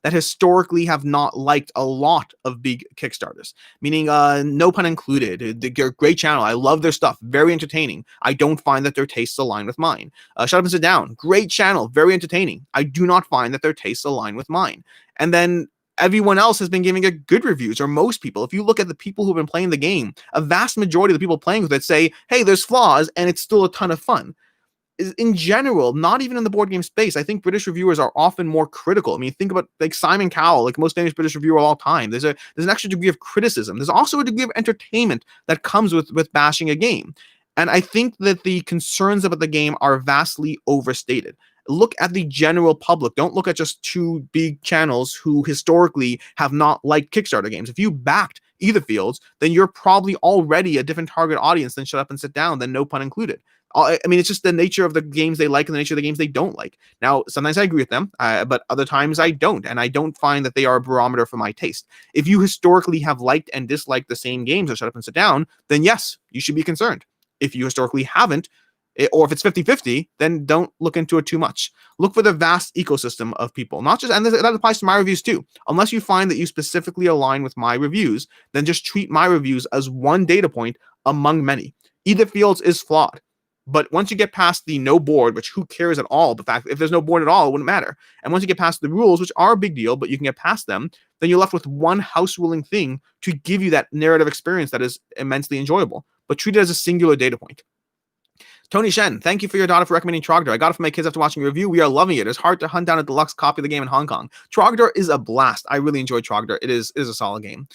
historically have not liked a lot of big Kickstarters, meaning no pun included. They're a great channel. I love their stuff. Very entertaining. I don't find that their tastes align with mine. Shut Up and Sit Down. Great channel. Very entertaining. I do not find that their tastes align with mine. And then everyone else has been giving it good reviews, or most people. If you look at the people who've been playing the game, a vast majority of the people playing with it say, hey, there's flaws, and it's still a ton of fun. In general, not even in the board game space, I think British reviewers are often more critical. I mean, think about like Simon Cowell, like most famous British reviewer of all time. There's an extra degree of criticism. There's also a degree of entertainment that comes with bashing a game. And I think that the concerns about the game are vastly overstated. Look at the general public. Don't look at just two big channels who historically have not liked Kickstarter games. If you backed Either Fields, then you're probably already a different target audience than Shut Up and Sit Down, than No Pun Included. I mean, it's just the nature of the games they like and the nature of the games they don't like. Now, sometimes I agree with them, but other times I don't. And I don't find that they are a barometer for my taste. If you historically have liked and disliked the same games as Shut Up and Sit Down, then yes, you should be concerned. If you historically haven't, or if it's 50-50, then don't look into it too much. Look for the vast ecosystem of people, not just, and that applies to my reviews too. Unless you find that you specifically align with my reviews, then just treat my reviews as one data point among many. Either Fields is flawed. But once you get past the no board, which who cares at all, the fact if there's no board at all, it wouldn't matter. And once you get past the rules, which are a big deal, but you can get past them, then you're left with one house ruling thing to give you that narrative experience that is immensely enjoyable. But treat it as a singular data point. Tony Shen, thank you for your daughter for recommending Trogdor. I got it for my kids after watching your review. We are loving it. It's hard to hunt down a deluxe copy of the game in Hong Kong. Trogdor is a blast. I really enjoy Trogdor. It is a solid game.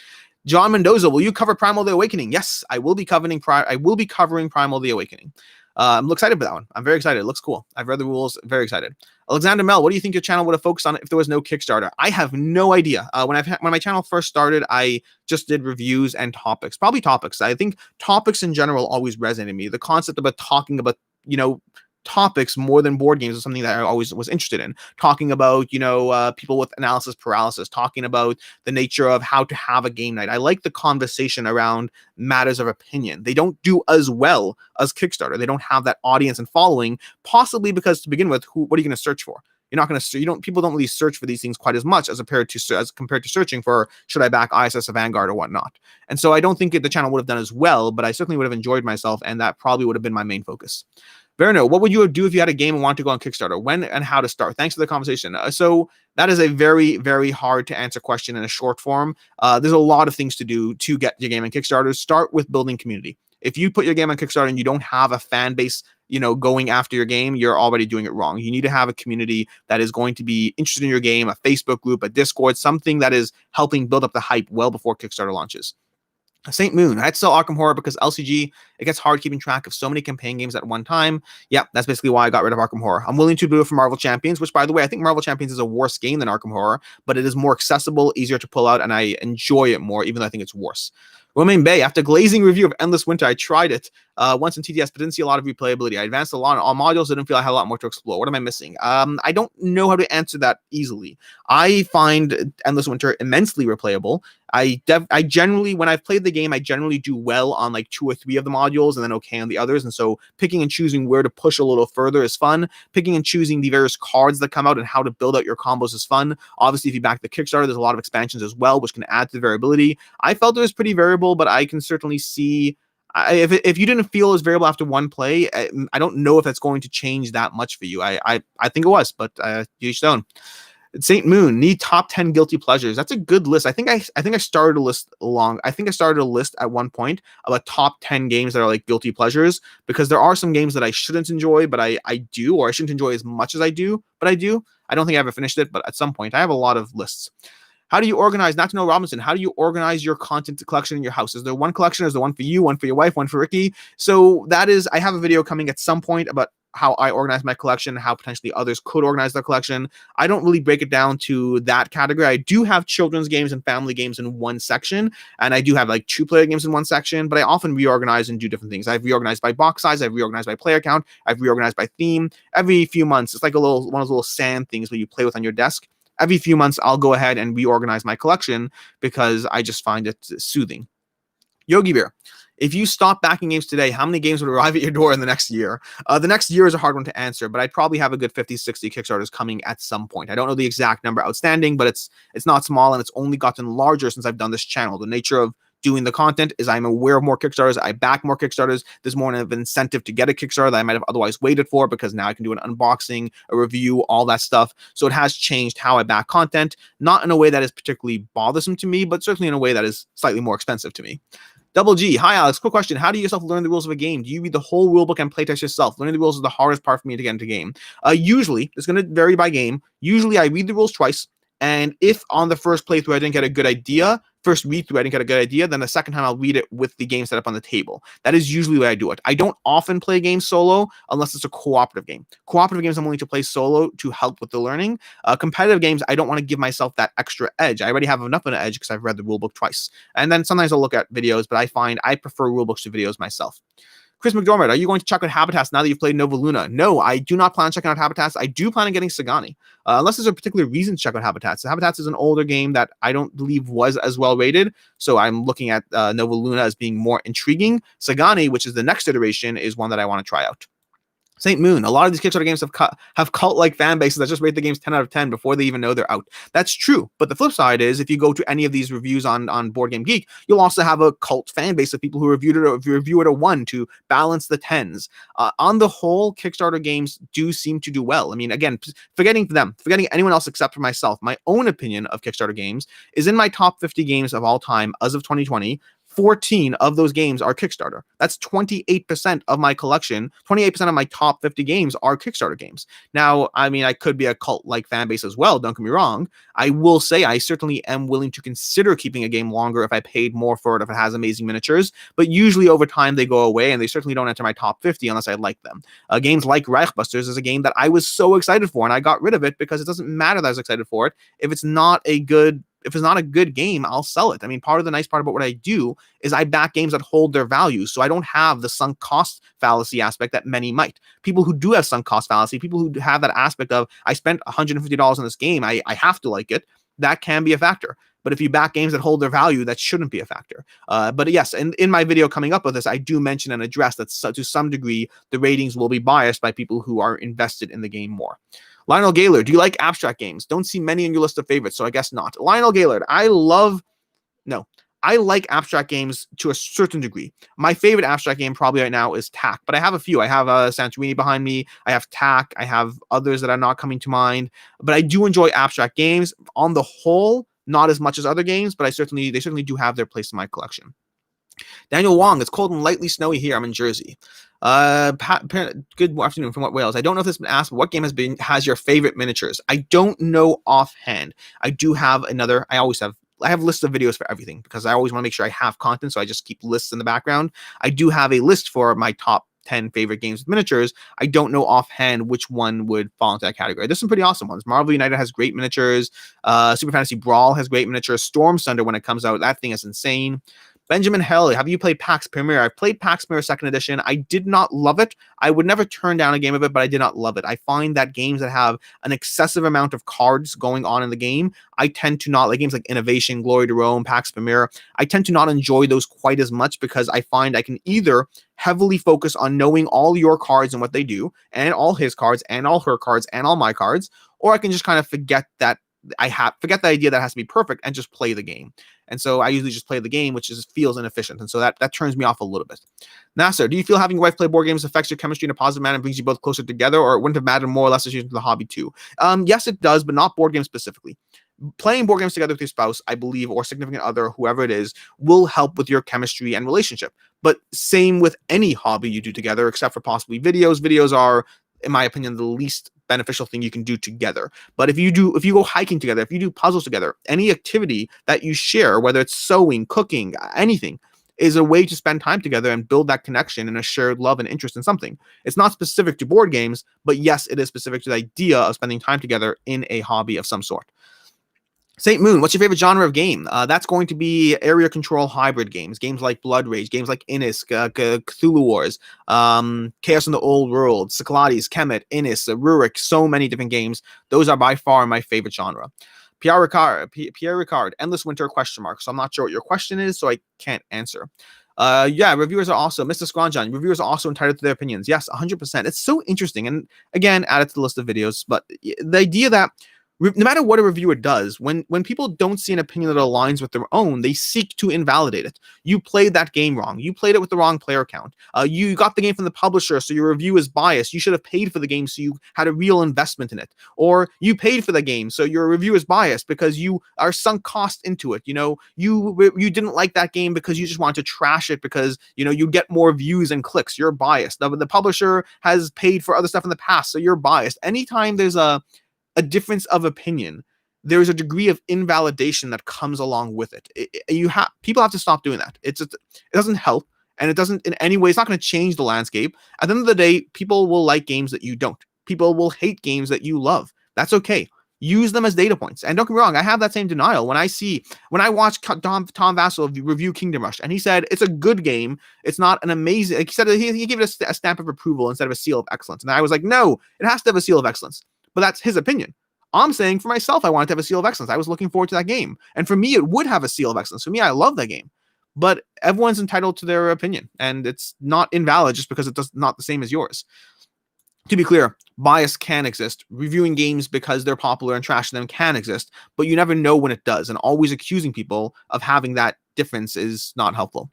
John Mendoza, will you cover Primal the Awakening? Yes, I will be covering Primal the Awakening. I'm excited for that one. I'm very excited. It looks cool. I've read the rules. Very excited. Alexander Mel, what do you think your channel would have focused on if there was no Kickstarter? I have no idea. When my channel first started, I just did reviews and topics. Probably topics. I think topics in general always resonated with me. The concept about talking about, topics more than board games is something that I always was interested in. Talking about, people with analysis paralysis, talking about the nature of how to have a game night. I like the conversation around matters of opinion. They don't do as well as Kickstarter. They don't have that audience and following, possibly because to begin with, what are you going to search for? You're not going to, people don't really search for these things quite as much as compared to searching for, should I back ISS or Vanguard or whatnot? And so I don't think the channel would have done as well, but I certainly would have enjoyed myself, and that probably would have been my main focus. Verno, what would you do if you had a game and wanted to go on Kickstarter? When and how to start? Thanks for the conversation. So that is a very, very hard to answer question in a short form. There's a lot of things to do to get your game on Kickstarter. Start with building community. If you put your game on Kickstarter and you don't have a fan base, going after your game, you're already doing it wrong. You need to have a community that is going to be interested in your game, a Facebook group, a Discord, something that is helping build up the hype well before Kickstarter launches. St. Moon, I'd sell Arkham Horror because LCG, it gets hard keeping track of so many campaign games at one time. Yeah, that's basically why I got rid of Arkham Horror. I'm willing to do it for Marvel Champions, which, by the way, I think Marvel Champions is a worse game than Arkham Horror, but it is more accessible, easier to pull out, and I enjoy it more, even though I think it's worse. Romain Bay, after glazing review of Endless Winter, I tried it once in TTS, but didn't see a lot of replayability. I advanced a lot on all modules, didn't feel I had a lot more to explore. What am I missing? I don't know how to answer that easily. I find Endless Winter immensely replayable. I generally, when I've played the game, I generally do well on like 2 or 3 of the modules and then okay on the others. And so picking and choosing where to push a little further is fun. Picking and choosing the various cards that come out and how to build out your combos is fun. Obviously, if you back the Kickstarter, there's a lot of expansions as well, which can add to the variability. I felt it was pretty variable, but I can certainly see if you didn't feel it was variable after one play, I don't know if that's going to change that much for you. I think it was, but each their own. St. Moon, need top 10 guilty pleasures. That's a good list. I think I started a list at one point of a top 10 games that are like guilty pleasures, because there are some games that I shouldn't enjoy, but I do, or I shouldn't enjoy as much as I do, but I do. I don't think I ever finished it, but at some point I have a lot of lists. How do you organize, not to know Robinson, how do you organize your content collection in your house? Is there one collection? Is there one for you, one for your wife, one for Ricky? So I have a video coming at some point about how I organize my collection, how potentially others could organize their collection. I don't really break it down to that category. I do have children's games and family games in one section, and I do have like 2-player games in one section, but I often reorganize and do different things. I've reorganized by box size, I've reorganized by player count, I've reorganized by theme. Every few months, it's like one of those little sand things where you play with on your desk. Every few months, I'll go ahead and reorganize my collection because I just find it soothing. Yogi Bear, if you stop backing games today, how many games would arrive at your door in the next year? The next year is a hard one to answer, but I'd probably have a good 50, 60 Kickstarters coming at some point. I don't know the exact number outstanding, but it's not small, and it's only gotten larger since I've done this channel. The nature of doing the content is I'm aware of more Kickstarters. I back more Kickstarters. There's more of an incentive to get a Kickstarter that I might have otherwise waited for, because now I can do an unboxing, a review, all that stuff. So it has changed how I back content, not in a way that is particularly bothersome to me, but certainly in a way that is slightly more expensive to me. Double G, hi Alex, quick question. How do you yourself learn the rules of a game? Do you read the whole rulebook and playtest yourself? Learning the rules is the hardest part for me to get into game. Usually, it's going to vary by game. Usually I read the rules twice, and if on the first playthrough I didn't get a good idea, first read through I didn't get a good idea, then the second time I'll read it with the game set up on the table. That is usually the way I do it. I don't often play games solo unless it's a cooperative game. Cooperative games I'm willing to play solo to help with the learning. Competitive games, I don't want to give myself that extra edge. I already have enough of an edge because I've read the rulebook twice. And then sometimes I'll look at videos, but I find I prefer rulebooks to videos myself. Chris McDormand, are you going to check out Habitats now that you've played Nova Luna? No, I do not plan on checking out Habitats. I do plan on getting Sagani, unless there's a particular reason to check out Habitats. Habitats is an older game that I don't believe was as well rated, so I'm looking at Nova Luna as being more intriguing. Sagani, which is the next iteration, is one that I want to try out. St. Moon, a lot of these Kickstarter games have cult-like fan bases that just rate the games 10 out of 10 before they even know they're out. That's true, but the flip side is if you go to any of these reviews on Board Game Geek, you'll also have a cult fan base of people who review it a 1 to balance the 10s. On the whole, Kickstarter games do seem to do well. I mean, again, forgetting anyone else except for myself, my own opinion of Kickstarter games is in my top 50 games of all time as of 2020. 14 of those games are Kickstarter. That's 28% of my collection. 28% of my top 50 games are Kickstarter games. Now, I mean, I could be a cult-like fan base as well, don't get me wrong. I will say I certainly am willing to consider keeping a game longer if I paid more for it, if it has amazing miniatures, but usually over time they go away and they certainly don't enter my top 50 unless I like them. Games like Reichbusters is a game that I was so excited for and I got rid of it because it doesn't matter that I was excited for it. If it's not a good game, I'll sell it. I mean, part of the nice part about what I do is I back games that hold their value. So I don't have the sunk cost fallacy aspect that many might. People who do have sunk cost fallacy, people who have that aspect of, I spent $150 on this game, I have to like it, that can be a factor. But if you back games that hold their value, that shouldn't be a factor. But yes, and in my video coming up with this, I do mention and address that to some degree, the ratings will be biased by people who are invested in the game more. Lionel Gaylord, do you like abstract games? Don't see many in your list of favorites, so I guess not. Lionel Gaylord, I like abstract games to a certain degree. My favorite abstract game probably right now is TAC, but I have a few. I have Santorini behind me. I have TAC. I have others that are not coming to mind, but I do enjoy abstract games. On the whole, not as much as other games, but they certainly do have their place in my collection. Daniel Wong, it's cold and lightly snowy here. I'm in Jersey. Good afternoon from what Wales. I don't know if this has been asked, but what game has your favorite miniatures? I don't know offhand. I do have another. I have lists of videos for everything because I always want to make sure I have content, so I just keep lists in the background. I do have a list for my top 10 favorite games with miniatures. I don't know offhand which one would fall into that category. There's some pretty awesome ones. Marvel United has great miniatures. Super Fantasy Brawl has great miniatures. Storm Thunder, when it comes out, that thing is insane. Benjamin Hell, have you played PAX Premier? I've played PAX Premier 2nd Edition. I did not love it. I would never turn down a game of it, but I did not love it. I find that games that have an excessive amount of cards going on in the game, I tend to not like games like Innovation, Glory to Rome, PAX Premier. I tend to not enjoy those quite as much because I find I can either heavily focus on knowing all your cards and what they do, and all his cards, and all her cards, and all my cards, or I can just kind of forget the idea that it has to be perfect and just play the game. And so I usually just play the game, which feels inefficient. And so that turns me off a little bit. Nasser, do you feel having your wife play board games affects your chemistry in a positive manner and brings you both closer together, or it wouldn't have mattered more or less as you into the hobby too? Yes, it does, but not board games specifically. Playing board games together with your spouse, I believe, or significant other, whoever it is, will help with your chemistry and relationship. But same with any hobby you do together, except for possibly videos. Videos are, in my opinion, the least beneficial thing you can do together. But if you go hiking together, if you do puzzles together, any activity that you share, whether it's sewing, cooking, anything, is a way to spend time together and build that connection and a shared love and interest in something. It's not specific to board games, but yes, it is specific to the idea of spending time together in a hobby of some sort. St. Moon, what's your favorite genre of game? That's going to be area control hybrid games like Blood Rage, games like Innis, Cthulhu Wars, Chaos in the Old World, Cyclades, Kemet, Innis, Rurik, so many different games. Those are by far my favorite genre. Pierre Ricard, Endless Winter ? So I'm not sure what your question is, so I can't answer. Reviewers are also, Mr. Scronjon, reviewers are also entitled to their opinions. Yes, 100%. It's so interesting. And again, add it to the list of videos. But the idea that no matter what a reviewer does, when people don't see an opinion that aligns with their own, they seek to invalidate it. You played that game wrong. You played it with the wrong player count. You got the game from the publisher, so your review is biased. You should have paid for the game so you had a real investment in it. Or you paid for the game, so your review is biased because you are sunk cost into it. You didn't like that game because you just wanted to trash it because, you get more views and clicks. You're biased. The publisher has paid for other stuff in the past, so you're biased. Anytime there's a difference of opinion, there is a degree of invalidation that comes along with it. People have to stop doing that. It doesn't help, and it doesn't in any way. It's not going to change the landscape. At the end of the day, people will like games that you don't. People will hate games that you love. That's okay. use them as data points. And don't get me wrong, I have that same denial when I watch Tom Vassell review Kingdom Rush, and he said it's a good game. It's not an amazing. Like he said, he gave it a stamp of approval instead of a seal of excellence. And I was like, no, it has to have a seal of excellence. But that's his opinion. I'm saying for myself, I wanted to have a seal of excellence. I was looking forward to that game. And for me, it would have a seal of excellence. For me, I love that game. But everyone's entitled to their opinion. And it's not invalid just because it's not the same as yours. To be clear, bias can exist. Reviewing games because they're popular and trashing them can exist. But you never know when it does. And always accusing people of having that difference is not helpful.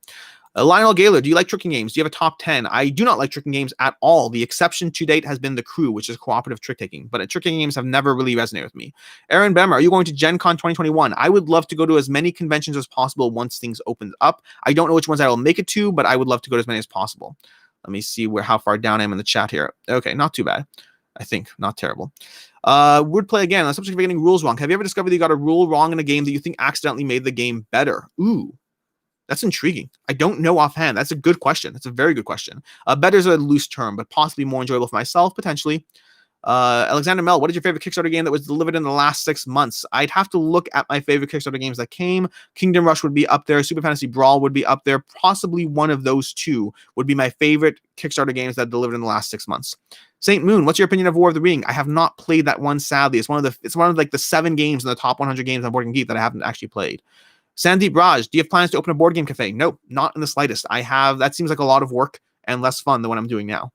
Lionel Gaylor, do you like tricking games? Do you have a top 10? I do not like tricking games at all. The exception to date has been The Crew, which is cooperative trick taking, but tricking games have never really resonated with me. Aaron Bemmer, are you going to Gen Con 2021? I would love to go to as many conventions as possible once things open up. I don't know which ones I will make it to, but I would love to go to as many as possible. Let me see how far down I am in the chat here. Okay, not too bad. I think not terrible. Wordplay again. On the subject of getting rules wrong. Have you ever discovered that you got a rule wrong in a game that you think accidentally made the game better? Ooh. That's intriguing. I don't know offhand. That's a good question. That's a very good question. Better is a loose term, but possibly more enjoyable for myself, potentially. Alexander Mel, what is your favorite Kickstarter game that was delivered in the last 6 months? I'd have to look at my favorite Kickstarter games that came. Kingdom Rush would be up there. Super Fantasy Brawl would be up there. Possibly one of those two would be my favorite Kickstarter games that delivered in the last 6 months. Saint Moon, what's your opinion of War of the Ring? I have not played that one, sadly. It's one of like the 7 games in the top 100 games on BoardGameCo that I haven't actually played. Sandeep Raj, do you have plans to open a board game cafe? Nope, not in the slightest. That seems like a lot of work and less fun than what I'm doing now.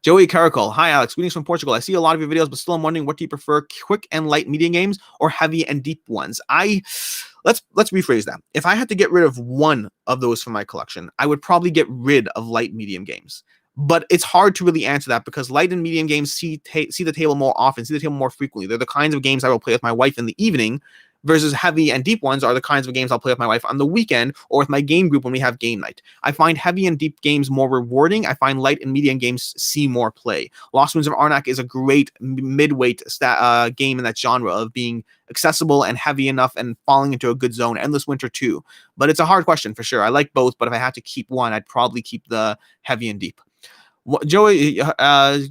Joey Caracol, hi Alex, greetings from Portugal. I see a lot of your videos, but still I'm wondering, what do you prefer, quick and light medium games or heavy and deep ones? Let's rephrase that. If I had to get rid of one of those from my collection, I would probably get rid of light medium games. But it's hard to really answer that because light and medium games see the table more often, see the table more frequently. They're the kinds of games I will play with my wife in the evening, versus heavy and deep ones are the kinds of games I'll play with my wife on the weekend or with my game group when we have game night. I find heavy and deep games more rewarding. I find light and medium games see more play. Lost Winds of Arnak is a great midweight game in that genre of being accessible and heavy enough and falling into a good zone. Endless Winter 2. But it's a hard question for sure. I like both, but if I had to keep one, I'd probably keep the heavy and deep. Joey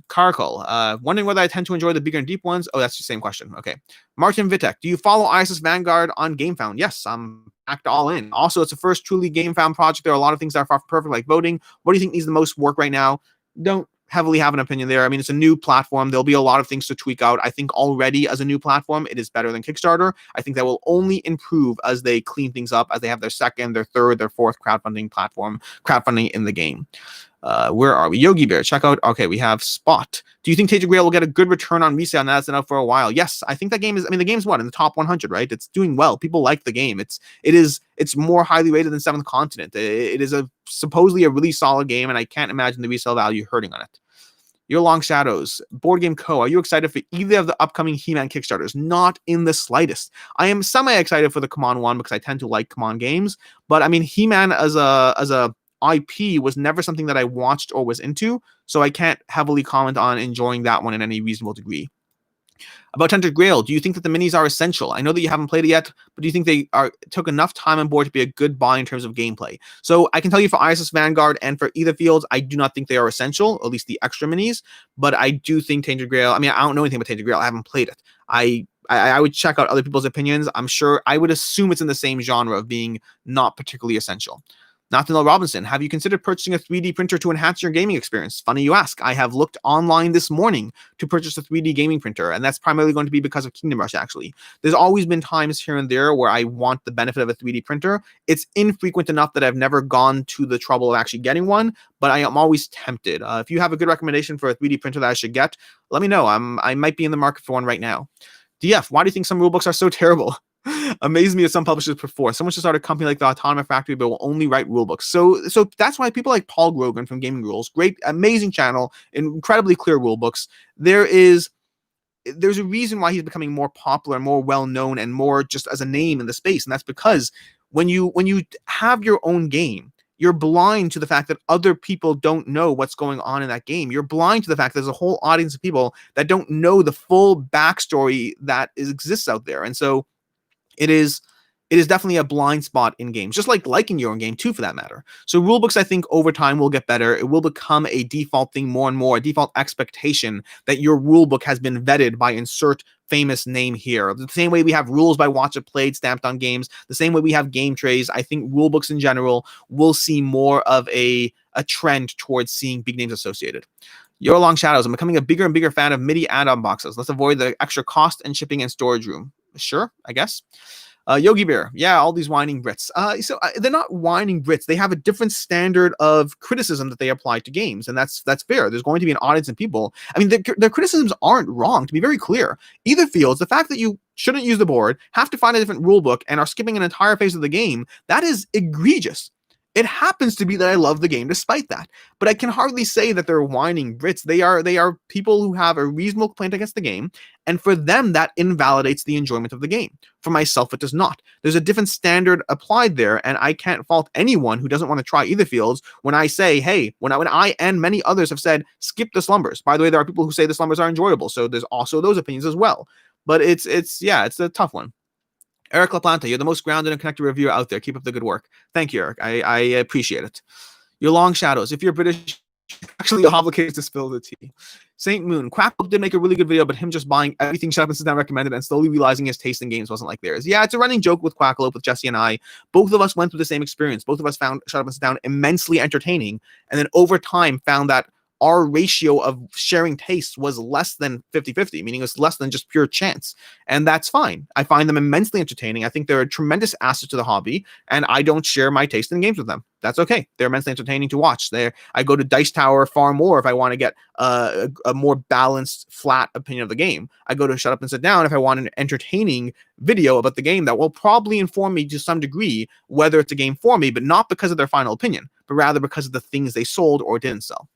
Carcol, wondering whether I tend to enjoy the bigger and deep ones. Oh, that's the same question. Okay. Martin Vitek, do you follow ISS Vanguard on GameFound? Yes, I'm backed all in. Also, it's the first truly GameFound project. There are a lot of things that are far from perfect, like voting. What do you think needs the most work right now? Don't heavily have an opinion there. I mean, it's a new platform. There'll be a lot of things to tweak out. I think already as a new platform, it is better than Kickstarter. I think that will only improve as they clean things up, as they have their second, their third, their fourth crowdfunding in the game. Where are we? Yogi Bear, check out. Okay, we have Spot. Do you think Tainted Grail will get a good return on resale now that's been out for a while? Yes, I think that game is. I mean, the game's what, in the top 100, right? It's doing well. People like the game. It's more highly rated than Seventh Continent. It is supposedly a really solid game, and I can't imagine the resale value hurting on it. Your Long Shadows, BoardGameCo. Are you excited for either of the upcoming He-Man Kickstarters? Not in the slightest. I am semi-excited for the Come one because I tend to like Come games, but I mean, He-Man as a IP was never something that I watched or was into, so I can't heavily comment on enjoying that one in any reasonable degree. About Tainted Grail, do you think that the minis are essential? I know that you haven't played it yet, but do you think they took enough time on board to be a good buy in terms of gameplay? So I can tell you for ISS Vanguard and for either fields, I do not think they are essential, at least the extra minis, but I do think Tainted Grail, I mean, I don't know anything about Tainted Grail. I haven't played it. I would check out other people's opinions. I'm sure, I would assume it's in the same genre of being not particularly essential. Nathaniel Robinson, have you considered purchasing a 3D printer to enhance your gaming experience? Funny you ask. I have looked online this morning to purchase a 3D gaming printer, and that's primarily going to be because of Kingdom Rush, actually. There's always been times here and there where I want the benefit of a 3D printer. It's infrequent enough that I've never gone to the trouble of actually getting one, but I am always tempted. If you have a good recommendation for a 3D printer that I should get, let me know. I might be in the market for one right now. DF, why do you think some rulebooks are so terrible? Amazed me that some publishers prefer. Someone should start a company like the Autonomous Factory, but will only write rulebooks. So that's why people like Paul Grogan from Gaming Rules, great, amazing channel, incredibly clear rulebooks. There's a reason why he's becoming more popular, more well-known, and more just as a name in the space. And that's because when you have your own game, you're blind to the fact that other people don't know what's going on in that game. You're blind to the fact that there's a whole audience of people that don't know the full backstory that exists out there. And so it is definitely a blind spot in games, just like liking your own game too, for that matter. So rulebooks, I think over time will get better. It will become a default thing more and more, a default expectation that your rulebook has been vetted by insert famous name here. The same way we have rules by Watch It Played stamped on games, the same way we have game trays, I think rule books in general will see more of a trend towards seeing big names associated. Your Long Shadows, I'm becoming a bigger and bigger fan of MIDI add-on boxes. Let's avoid the extra cost and shipping and storage room. Sure, I guess. Yogi Bear, yeah, all these whining Brits. They're not whining Brits. They have a different standard of criticism that they apply to games, and that's fair. There's going to be an audience of people. I mean, their criticisms aren't wrong. To be very clear, either fields, the fact that you shouldn't use the board, have to find a different rule book, and are skipping an entire phase of the game, that is egregious. It happens to be that I love the game despite that, but I can hardly say that they're whining Brits. They are people who have a reasonable complaint against the game, and for them, that invalidates the enjoyment of the game. For myself, it does not. There's a different standard applied there, and I can't fault anyone who doesn't want to try either fields when I say, hey, when I and many others have said, skip the slumbers. By the way, there are people who say the slumbers are enjoyable, so there's also those opinions as well. But it's a tough one. Eric LaPlanta, you're the most grounded and connected reviewer out there. Keep up the good work. Thank you, Eric. I appreciate it. Your Long Shadows. If you're British, actually obligated to spill the tea. Saint Moon. Quackle did make a really good video, but him just buying everything Shut Up and Sit Down recommended and slowly realizing his taste in games wasn't like theirs. Yeah, it's a running joke with Quackle, with Jesse and I. Both of us went through the same experience. Both of us found Shut Up and Sit Down immensely entertaining, and then over time found that our ratio of sharing tastes was less than 50-50, meaning it's less than just pure chance. And that's fine. I find them immensely entertaining. I think they're a tremendous asset to the hobby, and I don't share my taste in games with them. That's okay. They're immensely entertaining to watch. I go to Dice Tower far more if I want to get a more balanced, flat opinion of the game. I go to Shut Up and Sit Down if I want an entertaining video about the game that will probably inform me to some degree whether it's a game for me, but not because of their final opinion, but rather because of the things they sold or didn't sell.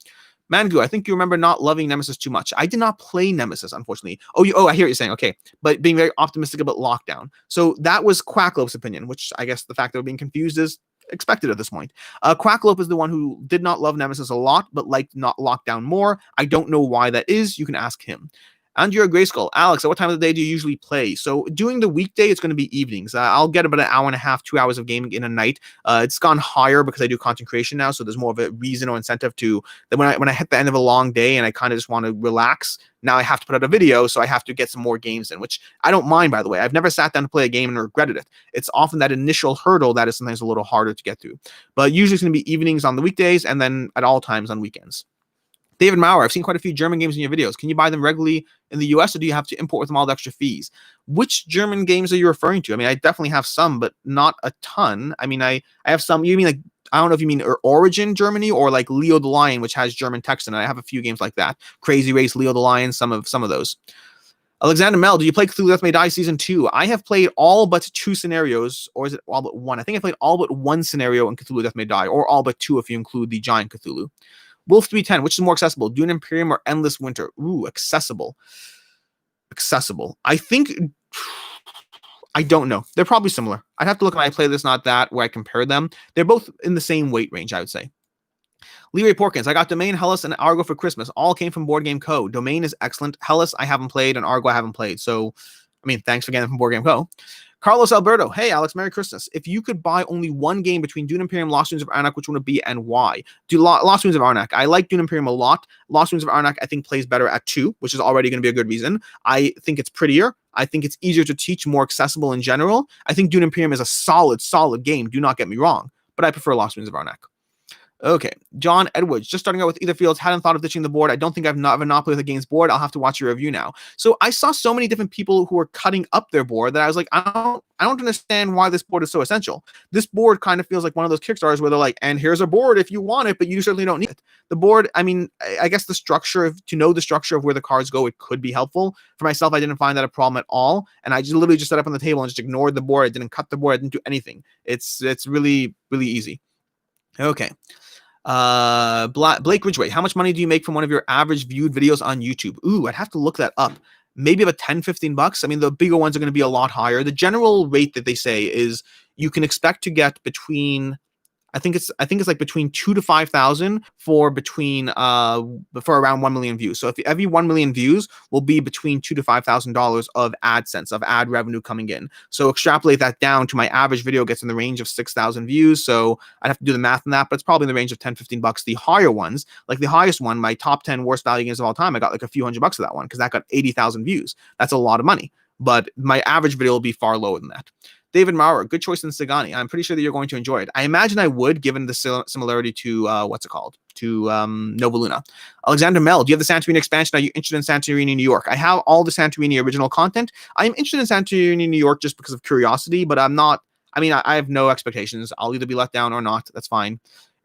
Mangu, I think you remember not loving Nemesis too much. I did not play Nemesis, unfortunately. Oh, I hear what you're saying. Okay. But being very optimistic about Lockdown. So that was Quacklope's opinion, which I guess the fact that we're being confused is expected at this point. Quacklope is the one who did not love Nemesis a lot, but liked not Lockdown more. I don't know why that is. You can ask him. Andrea Grayskull, Alex, at what time of the day do you usually play? So during the weekday, it's going to be evenings. I'll get about an hour and a half, 2 hours of gaming in a night. It's gone higher because I do content creation now, so there's more of a reason or incentive to that when I hit the end of a long day and I kind of just want to relax. Now I have to put out a video, so I have to get some more games in, which I don't mind, by the way. I've never sat down to play a game and regretted it. It's often that initial hurdle that is sometimes a little harder to get through. But usually it's going to be evenings on the weekdays and then at all times on weekends. David Maurer, I've seen quite a few German games in your videos. Can you buy them regularly in the US, or do you have to import with them all the extra fees? Which German games are you referring to? I mean, I definitely have some, but not a ton. I mean, I have some. You mean like, I don't know if you mean Origin Germany or like Leo the Lion, which has German text in it. I have a few games like that. Crazy Race, Leo the Lion, some of those. Alexander Mel, do you play Cthulhu Death May Die Season 2? I have played all but 2 scenarios, or is it all but 1? I think I played all but 1 scenario in Cthulhu Death May Die, or all but 2 if you include the Giant Cthulhu. Wolf 310, which is more accessible, Dune Imperium or Endless Winter? Ooh, accessible. I think, I don't know. They're probably similar. I'd have to look at my playlist, not that, where I compare them. They're both in the same weight range, I would say. Leroy Porkins, I got Domain, Hellas, and Argo for Christmas. All came from BoardGameCo. Domain is excellent. Hellas, I haven't played, and Argo, I haven't played. So, I mean, thanks for getting them from BoardGameCo. Carlos Alberto, hey, Alex, Merry Christmas. If you could buy only one game between Dune Imperium, Lost Ruins of Arnak, which one would it be and why? Lost Ruins of Arnak. I like Dune Imperium a lot. Lost Ruins of Arnak, I think, plays better at 2, which is already going to be a good reason. I think it's prettier. I think it's easier to teach, more accessible in general. I think Dune Imperium is a solid game. Do not get me wrong. But I prefer Lost Ruins of Arnak. Okay, John Edwards, just starting out with either fields, hadn't thought of ditching the board. I don't think I've not Monopoly with a games board. I'll have to watch your review now. So I saw so many different people who were cutting up their board that I was like, I don't understand why this board is so essential. This board kind of feels like one of those Kickstarters where they're like, and here's a board if you want it, but you certainly don't need it. The board, I mean, I guess the structure, to know the structure of where the cards go, it could be helpful. For myself, I didn't find that a problem at all. And I just literally just set up on the table and just ignored the board. I didn't cut the board. I didn't do anything. It's really, really easy. Okay. Blake Ridgway, how much money do you make from one of your average viewed videos on YouTube? Ooh, I'd have to look that up. Maybe about $10-15. I mean, the bigger ones are going to be a lot higher. The general rate that they say is you can expect to get between I think it's like between 2 to 5,000 for around 1 million views. So if every 1 million views will be between $2 to $5,000 of AdSense, of ad revenue coming in. So extrapolate that down to my average video gets in the range of 6,000 views. So I'd have to do the math on that, but it's probably in the range of 10, $15. The higher ones, like the highest one, my top 10 worst value games of all time, I got like a few $100 of that one because that got 80,000 views. That's a lot of money, but my average video will be far lower than that. David Maurer, good choice in Sagani. I'm pretty sure that you're going to enjoy it. I imagine I would, given the similarity to, Nova Luna. Alexander Mel, do you have the Santorini expansion? Are you interested in Santorini, New York? I have all the Santorini original content. I'm interested in Santorini, New York just because of curiosity, but I'm not, I have no expectations. I'll either be let down or not. That's fine.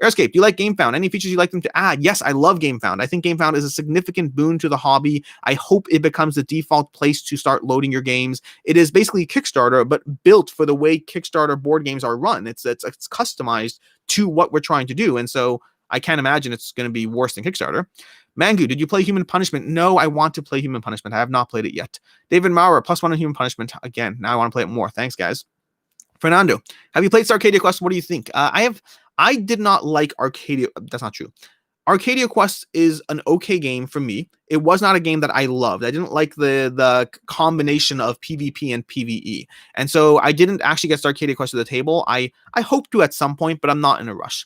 Airscape, do you like GameFound? Any features you'd like them to add? Yes, I love GameFound. I think GameFound is a significant boon to the hobby. I hope it becomes the default place to start loading your games. It is basically Kickstarter, but built for the way Kickstarter board games are run. It's customized to what we're trying to do. And so I can't imagine it's going to be worse than Kickstarter. Mangu, did you play Human Punishment? No, I want to play Human Punishment. I have not played it yet. David Maurer, +1 on Human Punishment. Again, now I want to play it more. Thanks, guys. Fernando, have you played Arcadia Quest? What do you think? I did not like Arcadia. That's not true. Arcadia Quest is an okay game for me. It was not a game that I loved. I didn't like the combination of PvP and PvE. And so I didn't actually get Arcadia Quest to the table. I hope to at some point, but I'm not in a rush.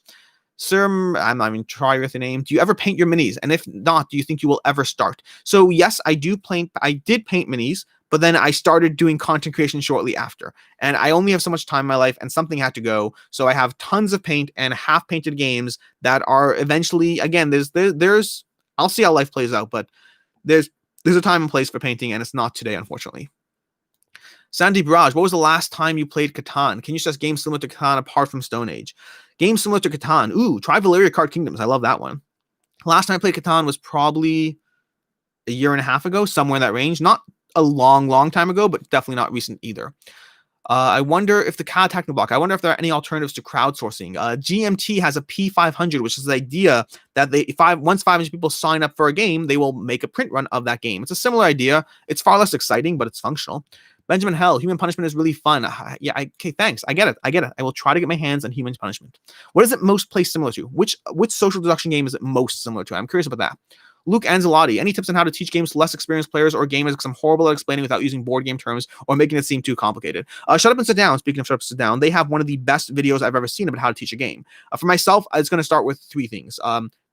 Sir, I'm not even trying with the name. Do you ever paint your minis? And if not, do you think you will ever start? So yes, I did paint minis, but then I started doing content creation shortly after. And I only have so much time in my life and something had to go. So I have tons of paint and half painted games that are eventually, again, there's I'll see how life plays out, but there's a time and place for painting and it's not today, unfortunately. Sandy Barrage, what was the last time you played Katan? Can you suggest games similar to Katan apart from Stone Age? Games similar to Katan. Ooh, try Valeria Card Kingdoms. I love that one. Last time I played Katan was probably a year and a half ago, somewhere in that range. Not a long time ago, but definitely not recent either. I wonder if the CAD Technoblock, I wonder if there are any alternatives to crowdsourcing. GMT has a P500, which is the idea that once 500 people sign up for a game, they will make a print run of that game. It's a similar idea. It's far less exciting, but it's functional. Benjamin Hell, Human Punishment is really fun. Okay, thanks. I get it. I will try to get my hands on Human Punishment. What is it most placed similar to? Which social deduction game is it most similar to? I'm curious about that. Luke Anzelotti, any tips on how to teach games to less experienced players or gamers because I'm horrible at explaining without using board game terms or making it seem too complicated? Shut Up and Sit Down, speaking of Shut Up and Sit Down, they have one of the best videos I've ever seen about how to teach a game. For myself, it's going to start with 3 things.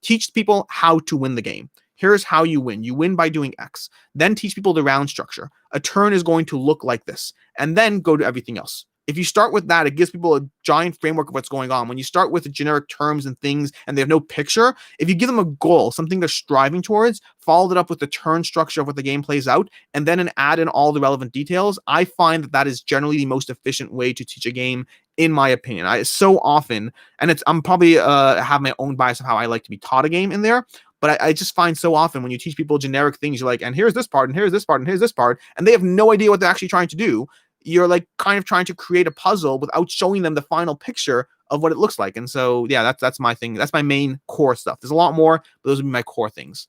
Teach people how to win the game. Here's how you win. You win by doing X. Then teach people the round structure. A turn is going to look like this. And then go to everything else. If you start with that, it gives people a giant framework of what's going on. When you start with the generic terms and things and they have no picture, if you give them a goal, something they're striving towards, follow it up with the turn structure of what the game plays out, and then add in all the relevant details, I find that is generally the most efficient way to teach a game, in my opinion. So often, and I'm probably have my own bias of how I like to be taught a game in there, but I just find so often when you teach people generic things, you're like, and here's this part, and here's this part, and here's this part, and they have no idea what they're actually trying to do. You're like kind of trying to create a puzzle without showing them the final picture of what it looks like. And so, yeah, that's my thing. That's my main core stuff. There's a lot more, but those would be my core things.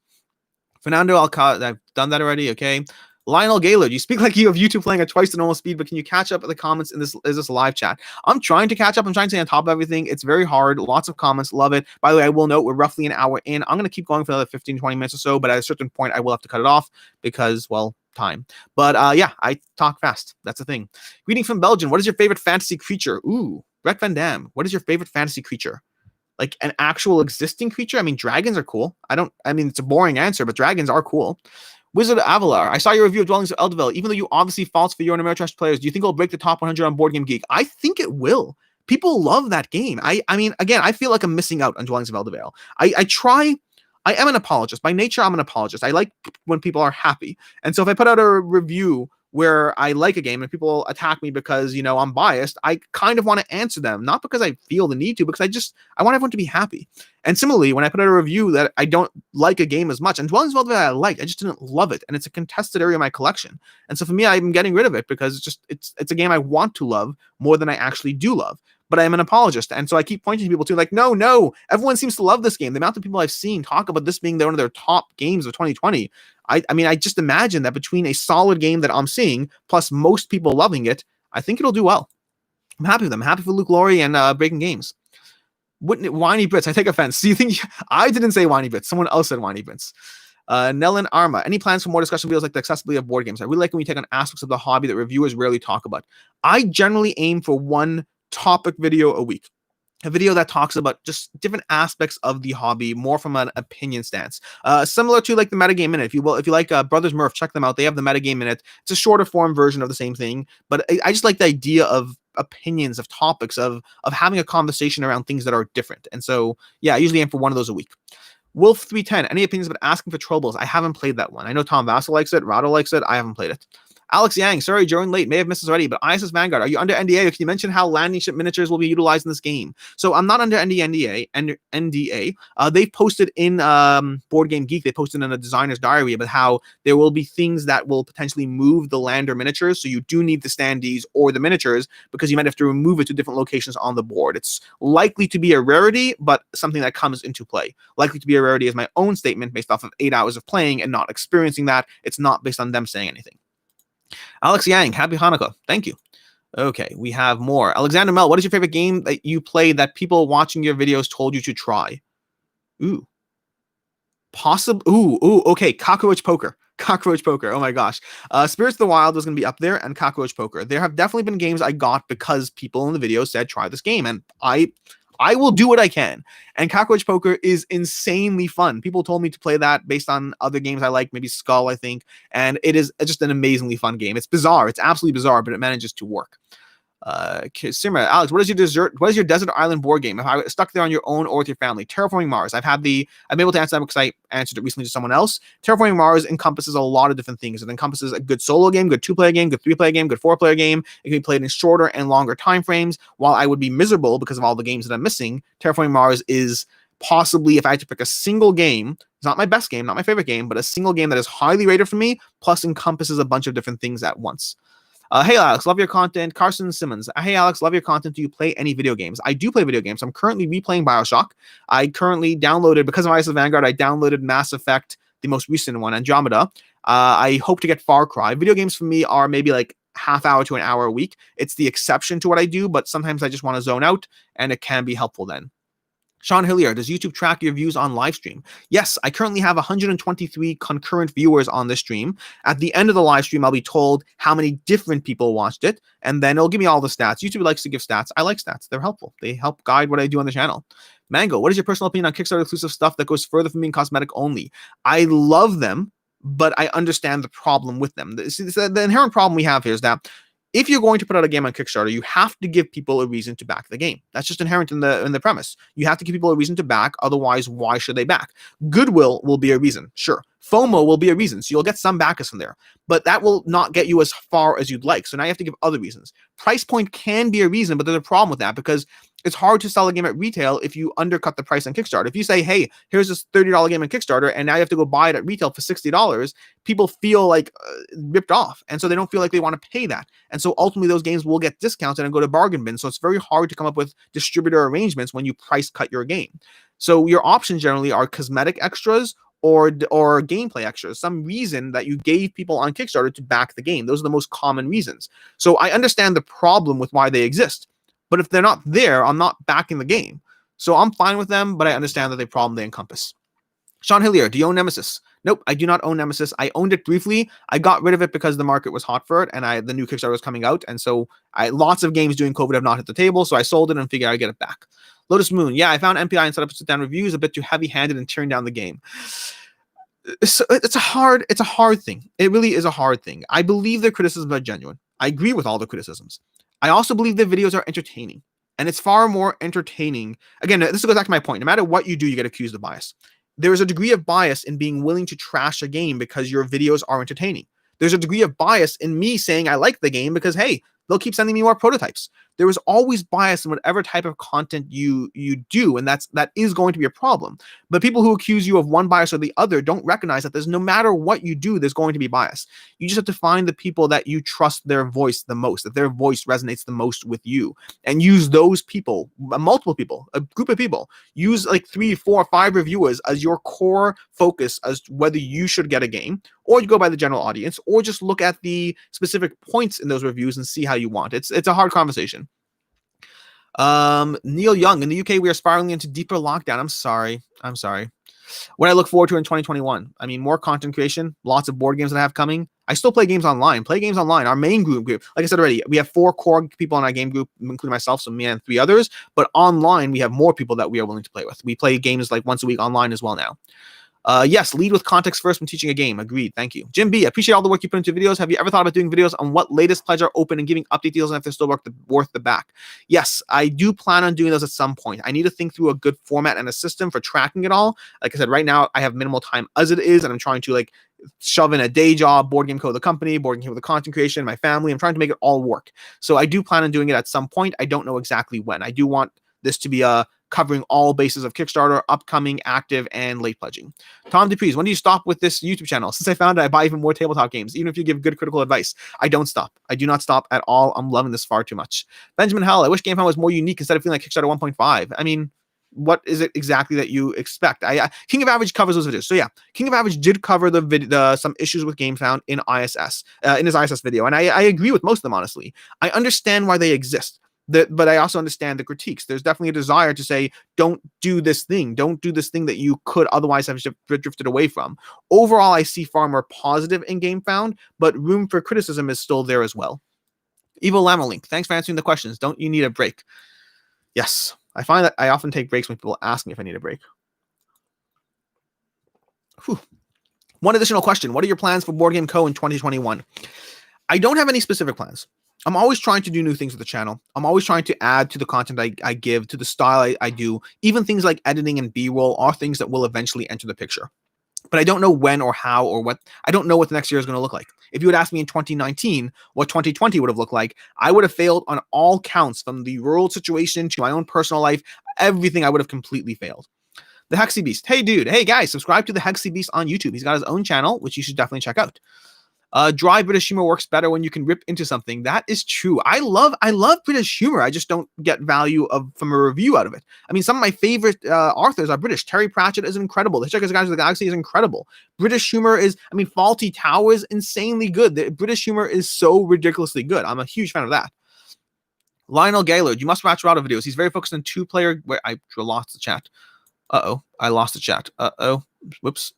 Fernando Alcala, I've done that already. Okay. Lionel Gaylord, you speak like you have YouTube playing at twice the normal speed, but can you catch up at the comments in this live chat? I'm trying to catch up. I'm trying to stay on top of everything. It's very hard. Lots of comments. Love it. By the way, I will note we're roughly an hour in. I'm going to keep going for another 15, 20 minutes or so, but at a certain point, I will have to cut it off because, well, time. But yeah, I talk fast. That's the thing. Greeting from Belgium. What is your favorite fantasy creature? Ooh, Brett Van Dam. What is your favorite fantasy creature? Like an actual existing creature? I mean, dragons are cool. It's a boring answer, but dragons are cool. Wizard Avalar, I saw your review of Dwellings of Eldaville. Even though you obviously false for your and Ameritrash players, do you think it'll break the top 100 on Board Game Geek? I think it will. People love that game. I mean, again, I feel like I'm missing out on Dwellings of Eldaville. I am an apologist. By nature, I'm an apologist. I like when people are happy. And so if I put out a review where I like a game and people attack me because, I'm biased, I kind of want to answer them, not because I feel the need to, because I want everyone to be happy. And similarly, when I put out a review that I don't like a game as much, and Dwellings of Eldaville I just didn't love it. And it's a contested area of my collection. And so for me, I'm getting rid of it because it's a game I want to love more than I actually do love. But I am an apologist. And so I keep pointing to people like, no, everyone seems to love this game. The amount of people I've seen talk about this being one of their top games of 2020. I just imagine that between a solid game that I'm seeing, plus most people loving it, I think it'll do well. I'm happy with them. I'm happy for Luke Laurie and Breaking Games. Wouldn't it whiny bits? I take offense. Do you think I didn't say whiny bits? Someone else said whiny bits. Nellen Arma, any plans for more discussion videos like the accessibility of board games? I really like when we take on aspects of the hobby that reviewers rarely talk about. I generally aim for one topic video a week. A video that talks about just different aspects of the hobby, more from an opinion stance. Similar to like the Metagame Minute. If you like Brothers Murph, check them out. They have the Metagame Minute. It's a shorter form version of the same thing, but I just like the idea of opinions, of topics, of having a conversation around things that are different. And so, yeah, I usually aim for one of those a week. Wolf310, any opinions about asking for troubles? I haven't played that one. I know Tom Vassal likes it. Rado likes it. I haven't played it. Alex Yang, sorry, joined late. May have missed this already, but ISS Vanguard, are you under NDA? Or can you mention how landing ship miniatures will be utilized in this game? So I'm not under NDA. They've posted in Board Game Geek, they posted in a designer's diary about how there will be things that will potentially move the lander miniatures. So you do need the standees or the miniatures because you might have to remove it to different locations on the board. It's likely to be a rarity, but something that comes into play. Likely to be a rarity is my own statement based off of 8 hours of playing and not experiencing that. It's not based on them saying anything. Alex Yang, happy Hanukkah. Thank you. Okay, we have more. Alexander Mel, what is your favorite game that you played that people watching your videos told you to try? Ooh. Okay, Cockroach Poker. Cockroach Poker. Oh my gosh. Spirits of the Wild was going to be up there, and Cockroach Poker. There have definitely been games I got because people in the video said try this game, and I will do what I can. And Cockroach Poker is insanely fun. People told me to play that based on other games I like, maybe Skull, I think. And it is just an amazingly fun game. It's bizarre. It's absolutely bizarre, but it manages to work. Simra, Alex, what is your desert island board game? If I was stuck there on your own or with your family? Terraforming Mars. I'm able to answer that because I answered it recently to someone else. Terraforming Mars encompasses a lot of different things. It encompasses a good solo game, good 2-player game, good 3-player game, good 4-player game. It can be played in shorter and longer time frames. While I would be miserable because of all the games that I'm missing, Terraforming Mars is possibly, if I had to pick a single game, it's not my best game, not my favorite game, but a single game that is highly rated for me, plus encompasses a bunch of different things at once. Hey Alex, love your content. Carson Simmons. Hey Alex, love your content. Do you play any video games? I do play video games. I'm currently replaying BioShock. I currently downloaded, because of ISS Vanguard, I downloaded Mass Effect, the most recent one, Andromeda. I hope to get Far Cry. Video games for me are maybe like half hour to an hour a week. It's the exception to what I do, but sometimes I just want to zone out, and it can be helpful then. Sean Hillier, does YouTube track your views on live stream? Yes, I currently have 123 concurrent viewers on this stream. At the end of the live stream, I'll be told how many different people watched it, and then it'll give me all the stats. YouTube likes to give stats. I like stats. They're helpful. They help guide what I do on the channel. Mango, what is your personal opinion on Kickstarter exclusive stuff that goes further from being cosmetic only? I love them, but I understand the problem with them. The inherent problem we have here is that if you're going to put out a game on Kickstarter, you have to give people a reason to back the game. That's just inherent in the premise. You have to give people a reason to back. Otherwise, why should they back? Goodwill will be a reason. Sure. FOMO will be a reason. So you'll get some backers from there. But that will not get you as far as you'd like. So now you have to give other reasons. Price point can be a reason, but there's a problem with that because it's hard to sell a game at retail if you undercut the price on Kickstarter. If you say, hey, here's this $30 game on Kickstarter, and now you have to go buy it at retail for $60, people feel like ripped off. And so they don't feel like they want to pay that. And so ultimately those games will get discounted and go to bargain bins. So it's very hard to come up with distributor arrangements when you price cut your game. So your options generally are cosmetic extras or gameplay extras, some reason that you gave people on Kickstarter to back the game. Those are the most common reasons. So I understand the problem with why they exist. But if they're not there, I'm not backing the game. So I'm fine with them, but I understand that the problem they encompass. Sean Hillier, do you own Nemesis? Nope, I do not own Nemesis. I owned it briefly. I got rid of it because the market was hot for it, and the new Kickstarter was coming out, and so lots of games during COVID have not hit the table, so I sold it and figured I'd get it back. Lotus Moon, yeah, I found MPI and set up sit-down reviews a bit too heavy-handed and tearing down the game. So it's a hard thing. It really is a hard thing. I believe their criticisms are genuine. I agree with all the criticisms. I also believe their videos are entertaining, and it's far more entertaining. Again, this goes back to my point. No matter what you do, you get accused of bias. There is a degree of bias in being willing to trash a game because your videos are entertaining. There's a degree of bias in me saying I like the game because, hey, they'll keep sending me more prototypes. There is always bias in whatever type of content you do, and that is going to be a problem. But people who accuse you of one bias or the other don't recognize that there's no matter what you do, there's going to be bias. You just have to find the people that you trust their voice the most, that their voice resonates the most with you, and use those people, multiple people, a group of people. Use like 3, 4, 5 reviewers as your core focus as to whether you should get a game, or you go by the general audience, or just look at the specific points in those reviews and see how you want. It's a hard conversation. Neil Young, in the UK, we are spiraling into deeper lockdown. I'm sorry. What I look forward to in 2021. I mean, more content creation, lots of board games that I have coming. I still play games online. Play games online. Our main group, like I said already, we have 4 core people in our game group, including myself, so me and 3 others. But online, we have more people that we are willing to play with. We play games like once a week online as well now. Yes, lead with context first when teaching a game. Agreed. Thank you. Jim B, I appreciate all the work you put into videos. Have you ever thought about doing videos on what latest pledge are open and giving update deals and if they're still worth the back? Yes, I do plan on doing those at some point. I need to think through a good format and a system for tracking it all. Like I said, right now I have minimal time as it is, and I'm trying to like shove in a day job, BoardGameCo the company, BoardGameCo the content creation, my family. I'm trying to make it all work. So I do plan on doing it at some point. I don't know exactly when. I do want this to be covering all bases of Kickstarter, upcoming, active, and late pledging. Tom DePries, when do you stop with this YouTube channel? Since I found out I buy even more tabletop games, even if you give good critical advice. I don't stop. I do not stop at all. I'm loving this far too much. Benjamin Hell, I wish GameFound was more unique instead of feeling like Kickstarter 1.5. I mean, what is it exactly that you expect? King of Average covers those videos. So yeah, King of Average did cover some issues with GameFound in ISS, in his ISS video. And I agree with most of them, honestly. I understand why they exist. But I also understand the critiques. There's definitely a desire to say, don't do this thing. Don't do this thing that you could otherwise have drifted away from. Overall, I see far more positive in GameFound, but room for criticism is still there as well. Evil Lamalink, thanks for answering the questions. Don't you need a break? Yes. I find that I often take breaks when people ask me if I need a break. Whew. One additional question. What are your plans for BoardGameCo in 2021? I don't have any specific plans. I'm always trying to do new things with the channel. I'm always trying to add to the content I give, to the style I do. Even things like editing and B-roll are things that will eventually enter the picture. But I don't know when or how or what. I don't know what the next year is going to look like. If you had asked me in 2019 what 2020 would have looked like, I would have failed on all counts, from the rural situation to my own personal life. Everything, I would have completely failed. The Hexy Beast. Hey, dude. Hey, guys. Subscribe to the Hexy Beast on YouTube. He's got his own channel, which you should definitely check out. Dry British humor works better when you can rip into something. That is true. I love British humor. I just don't get value from a review out of it. I mean, some of my favorite authors are British. Terry Pratchett is incredible. The Hitchhiker's Guide to the Galaxy is incredible. British humor is, I mean, Fawlty Tower is insanely good. The British humor is so ridiculously good. I'm a huge fan of that. Lionel Gaylord, you must watch Rado videos. He's very focused on 2-player. Where I lost the chat. I lost the chat. Whoops.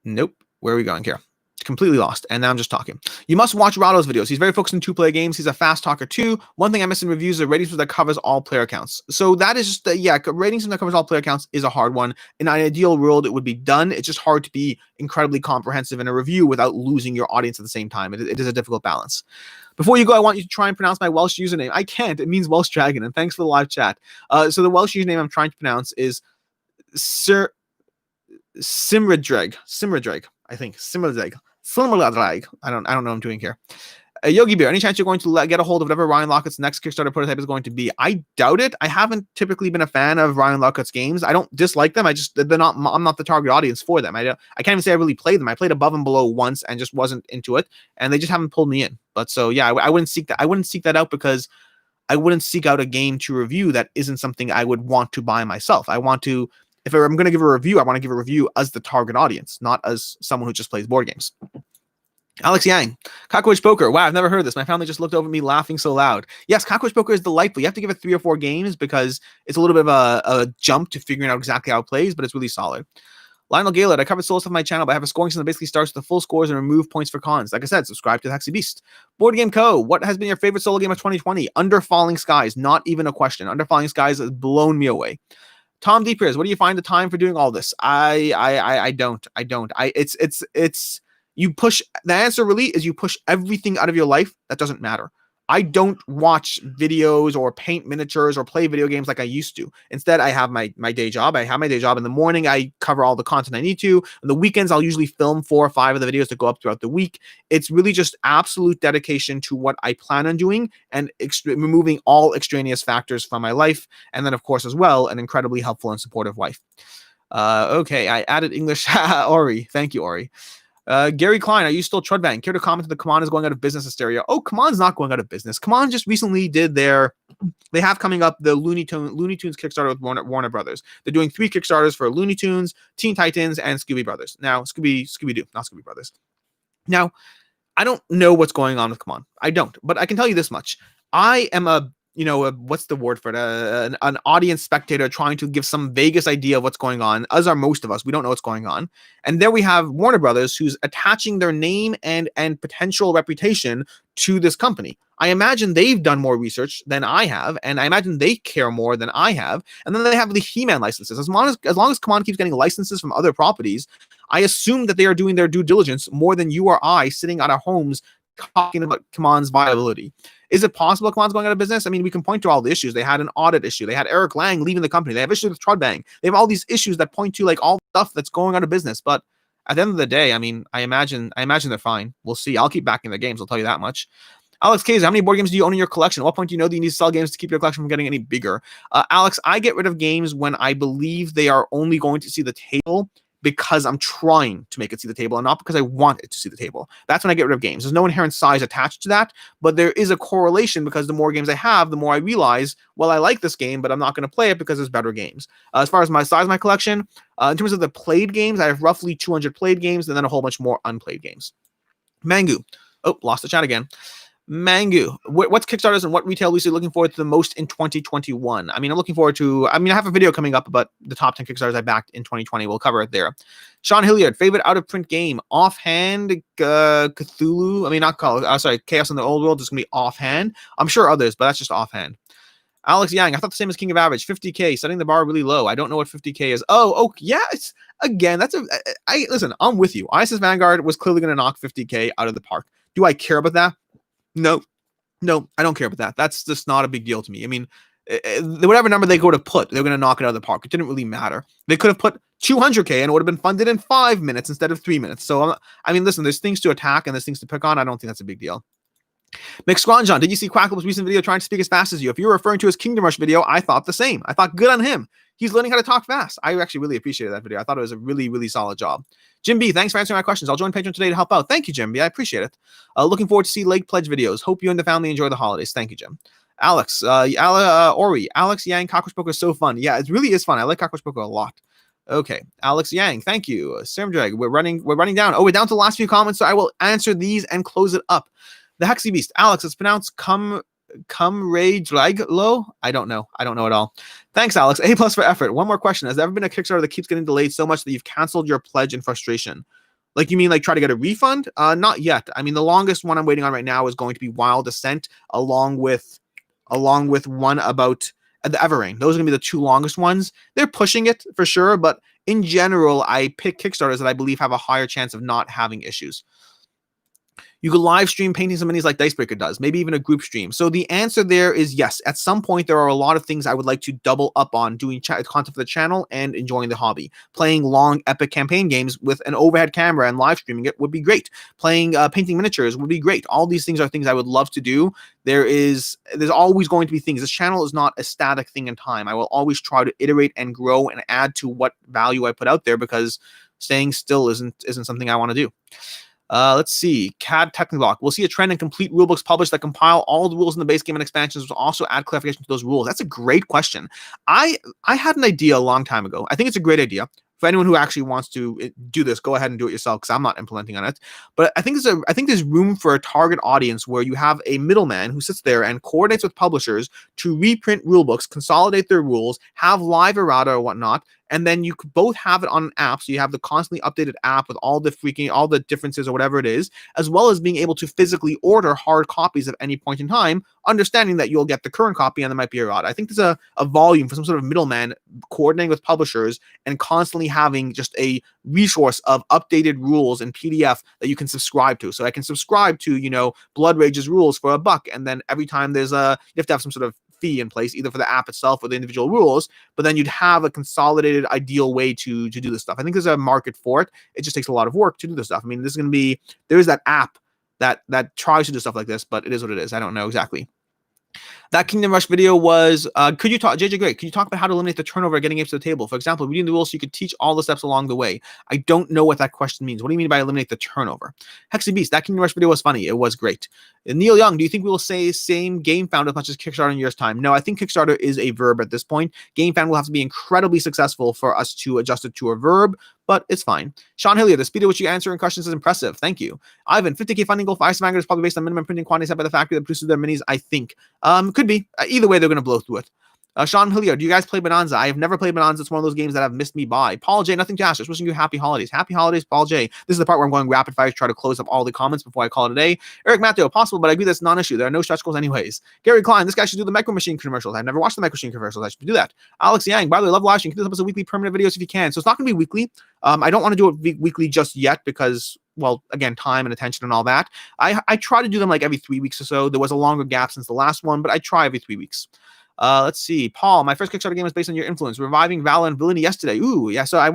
Nope. Where are we going here? Completely lost, and now I'm just talking. You must watch Rado's videos. He's very focused on 2-player games. He's a fast talker too. One thing I miss in reviews is ratings that covers all player counts. So that is just ratings that covers all player counts is a hard one. In an ideal world, it would be done. It's just hard to be incredibly comprehensive in a review without losing your audience at the same time. It is a difficult balance. Before you go, I want you to try and pronounce my Welsh username. I can't. It means Welsh Dragon, and thanks for the live chat. So the Welsh username I'm trying to pronounce is Sir Simradreg. I think Simradreg. I don't know what I'm doing here. Yogi Bear, any chance you're going to get a hold of whatever Ryan Locket's next Kickstarter prototype is going to be? I doubt it. I haven't typically been a fan of Ryan Locket's games. I don't dislike them. I'm not the target audience for them. I can't even say I really played them. I played Above and Below once and just wasn't into it, and they just haven't pulled me in. But so yeah, I wouldn't seek that. I wouldn't seek that out because I wouldn't seek out a game to review that isn't something I would want to buy myself. I want to, if I'm going to give a review, I want to give a review as the target audience, not as someone who just plays board games. Alex Yang, Cockroach Poker. Wow, I've never heard this. My family just looked over at me laughing so loud. Yes, Cockroach Poker is delightful. You have to give it 3 or 4 games because it's a little bit of a jump to figuring out exactly how it plays, but it's really solid. Lionel Gaylord, I covered solo stuff on my channel, but I have a scoring system that basically starts with the full scores and remove points for cons. Like I said, subscribe to the Hexy Beast. BoardGameCo, what has been your favorite solo game of 2020? Under Falling Skies, not even a question. Under Falling Skies has blown me away. Tom Deepers, what do you find the time for doing all this? I don't. You push, the answer really is you push everything out of your life that doesn't matter. I don't watch videos or paint miniatures or play video games like I used to. Instead, I have my day job. I have my day job in the morning. I cover all the content I need to. On the weekends, I'll usually film 4 or 5 of the videos that go up throughout the week. It's really just absolute dedication to what I plan on doing and removing all extraneous factors from my life. And then, of course, as well, an incredibly helpful and supportive wife. Okay, I added English. Ori. Thank you, Ori. Gary Klein, are you still Trudvang? Care to comment that Katan is going out of business hysteria? Oh, Katan's not going out of business. Katan just recently did they have coming up the Looney Tunes Kickstarter with Warner Brothers. They're doing 3 Kickstarters for Looney Tunes, Teen Titans, and Scooby Brothers. Now, Scooby-Doo, not Scooby Brothers. Now, I don't know what's going on with Katan. I don't, but I can tell you this much. I am a what's the word for it? An audience spectator trying to give some vaguest idea of what's going on, as are most of us. We don't know what's going on. And there we have Warner Brothers, who's attaching their name and potential reputation to this company. I imagine they've done more research than I have, and I imagine they care more than I have. And then they have the He-Man licenses. As long as Katan keeps getting licenses from other properties, I assume that they are doing their due diligence more than you or I sitting at our homes talking about Katan's viability. Is it possible Katan's going out of business? I mean, we can point to all the issues. They had an audit issue. They had Eric Lang leaving the company. They have issues with Trudbang. They have all these issues that point to like all the stuff that's going out of business. But at the end of the day, I mean, I imagine they're fine. We'll see. I'll keep backing the games. I'll tell you that much. Alex Kayser, how many board games do you own in your collection? At what point do you know that you need to sell games to keep your collection from getting any bigger? Alex, I get rid of games when I believe they are only going to see the table because I'm trying to make it see the table and not because I want it to see the table. That's when I get rid of games. There's no inherent size attached to that, but there is a correlation because the more games I have, the more I realize, well, I like this game, but I'm not going to play it because there's better games. As far as my size of my collection, in terms of the played games, I have roughly 200 played games and then a whole bunch more unplayed games. Mangu. Oh, lost the chat again. Mangu, what's Kickstarters and what retail releases are you looking forward to the most in 2021? I mean, I'm looking forward to, I have a video coming up about the top 10 Kickstarters I backed in 2020. We'll cover it there. Sean Hilliard, favorite out-of-print game? Offhand, Cthulhu. I mean, not called, Chaos in the Old World is going to be offhand. I'm sure others, but that's just offhand. Alex Yang, I thought the same as King of Average. 50K, setting the bar really low. I don't know what 50K is. Oh, yeah. It's, again, listen, I'm with you. ISS Vanguard was clearly going to knock 50K out of the park. Do I care about that? No, I don't care about that. That's just not a big deal to me. I mean, whatever number they go to put, they're going to knock it out of the park. It didn't really matter. They could have put 200K and it would have been funded in 5 minutes instead of 3 minutes. So, listen, there's things to attack and there's things to pick on. I don't think that's a big deal. McSquanjon, did you see Quackle's recent video trying to speak as fast as you? If you were referring to his Kingdom Rush video, I thought the same. I thought good on him. He's learning how to talk fast. I actually really appreciated that video. I thought it was a really, really solid job. Jim B, thanks for answering my questions. I'll join Patreon today to help out. Thank you, Jim B. I appreciate it. Looking forward to see Lake Pledge videos. Hope you and the family enjoy the holidays. Thank you, Jim. Alex, Ori, Alex Yang, Cockroach Poker is so fun. Yeah, it really is fun. I like Cockroach Poker a lot. Okay, Alex Yang, thank you. Samdrag, we're running down. Oh, we're down to the last few comments, so I will answer these and close it up. The Hexy Beast, Alex, it's pronounced Draglo? I don't know at all. Thanks, Alex. A+ for effort. One more question. Has there ever been a Kickstarter that keeps getting delayed so much that you've canceled your pledge in frustration? Like, you mean like try to get a refund? Not yet. I mean, the longest one I'm waiting on right now is going to be Wild Descent, along with one about the Everrain. Those are going to be the two longest ones. They're pushing it for sure, but in general, I pick Kickstarters that I believe have a higher chance of not having issues. You could live stream painting some minis like Dicebreaker does, maybe even a group stream. So the answer there is yes. At some point, there are a lot of things I would like to double up on, doing content for the channel and enjoying the hobby. Playing long, epic campaign games with an overhead camera and live streaming it would be great. Playing painting miniatures would be great. All these things are things I would love to do. There's always going to be things. This channel is not a static thing in time. I will always try to iterate and grow and add to what value I put out there, because staying still isn't something I want to do. Let's see. CAD Technoblock. We'll see a trend in complete rulebooks published that compile all the rules in the base game and expansions, will also add clarification to those rules. That's a great question. I had an idea a long time ago. I think it's a great idea. For anyone who actually wants to do this, go ahead and do it yourself, because I'm not implementing on it. But I think there's room for a target audience where you have a middleman who sits there and coordinates with publishers to reprint rulebooks, consolidate their rules, have live errata or whatnot, and then you could both have it on an app, so you have the constantly updated app with all the differences or whatever it is, as well as being able to physically order hard copies at any point in time, understanding that you'll get the current copy and there might be errata. I think there's a volume for some sort of middleman coordinating with publishers and constantly having just a resource of updated rules in PDF that you can subscribe to. So I can subscribe to, Blood Rage's rules for $1, and then every time you have to have some sort of fee in place, either for the app itself or the individual rules, but then you'd have a consolidated ideal way to do this stuff. I think there's a market for it. It just takes a lot of work to do this stuff. I mean, there's that app that tries to do stuff like this, but it is what it is. I don't know exactly. That Kingdom Rush video was, JJ Gray, could you talk about how to eliminate the turnover getting apes to the table? For example, reading the rules so you could teach all the steps along the way. I don't know what that question means. What do you mean by eliminate the turnover? Hexy Beast, that Kingdom Rush video was funny. It was great. Neil Young, do you think we will say same game found as much as Kickstarter in a year's time? No, I think Kickstarter is a verb at this point. Game found will have to be incredibly successful for us to adjust it to a verb, but it's fine. Sean Hilliard, the speed at which you answer questions is impressive. Thank you. Ivan, 50K funding goal for Ice Vanguard is probably based on minimum printing quantity set by the factory that produces their minis, I think. Could be. Either way, they're going to blow through it. Sean Hilliard, do you guys play Bonanza? I have never played Bonanza. It's one of those games that have missed me by. Paul J, nothing to ask. Just wishing you happy holidays. Happy holidays, Paul J. This is the part where I'm going rapid fire to try to close up all the comments before I call it a day. Eric Matteo, possible, but I agree that's non-issue. There are no stretch goals anyways. Gary Klein, this guy should do the Micro Machine commercials. I've never watched the Micro Machine commercials. I should do that. Alex Yang, by the way, love live stream. Can do this as a weekly permanent videos if you can. So it's not going to be weekly. I don't want to do it weekly just yet because, well, again, time and attention and all that. I try to do them like every 3 weeks or so. There was a longer gap since the last one, but I try every 3 weeks. Let's see. Paul, my first Kickstarter game was based on your influence. Reviving Valor and Villainy yesterday. Ooh, yeah. So I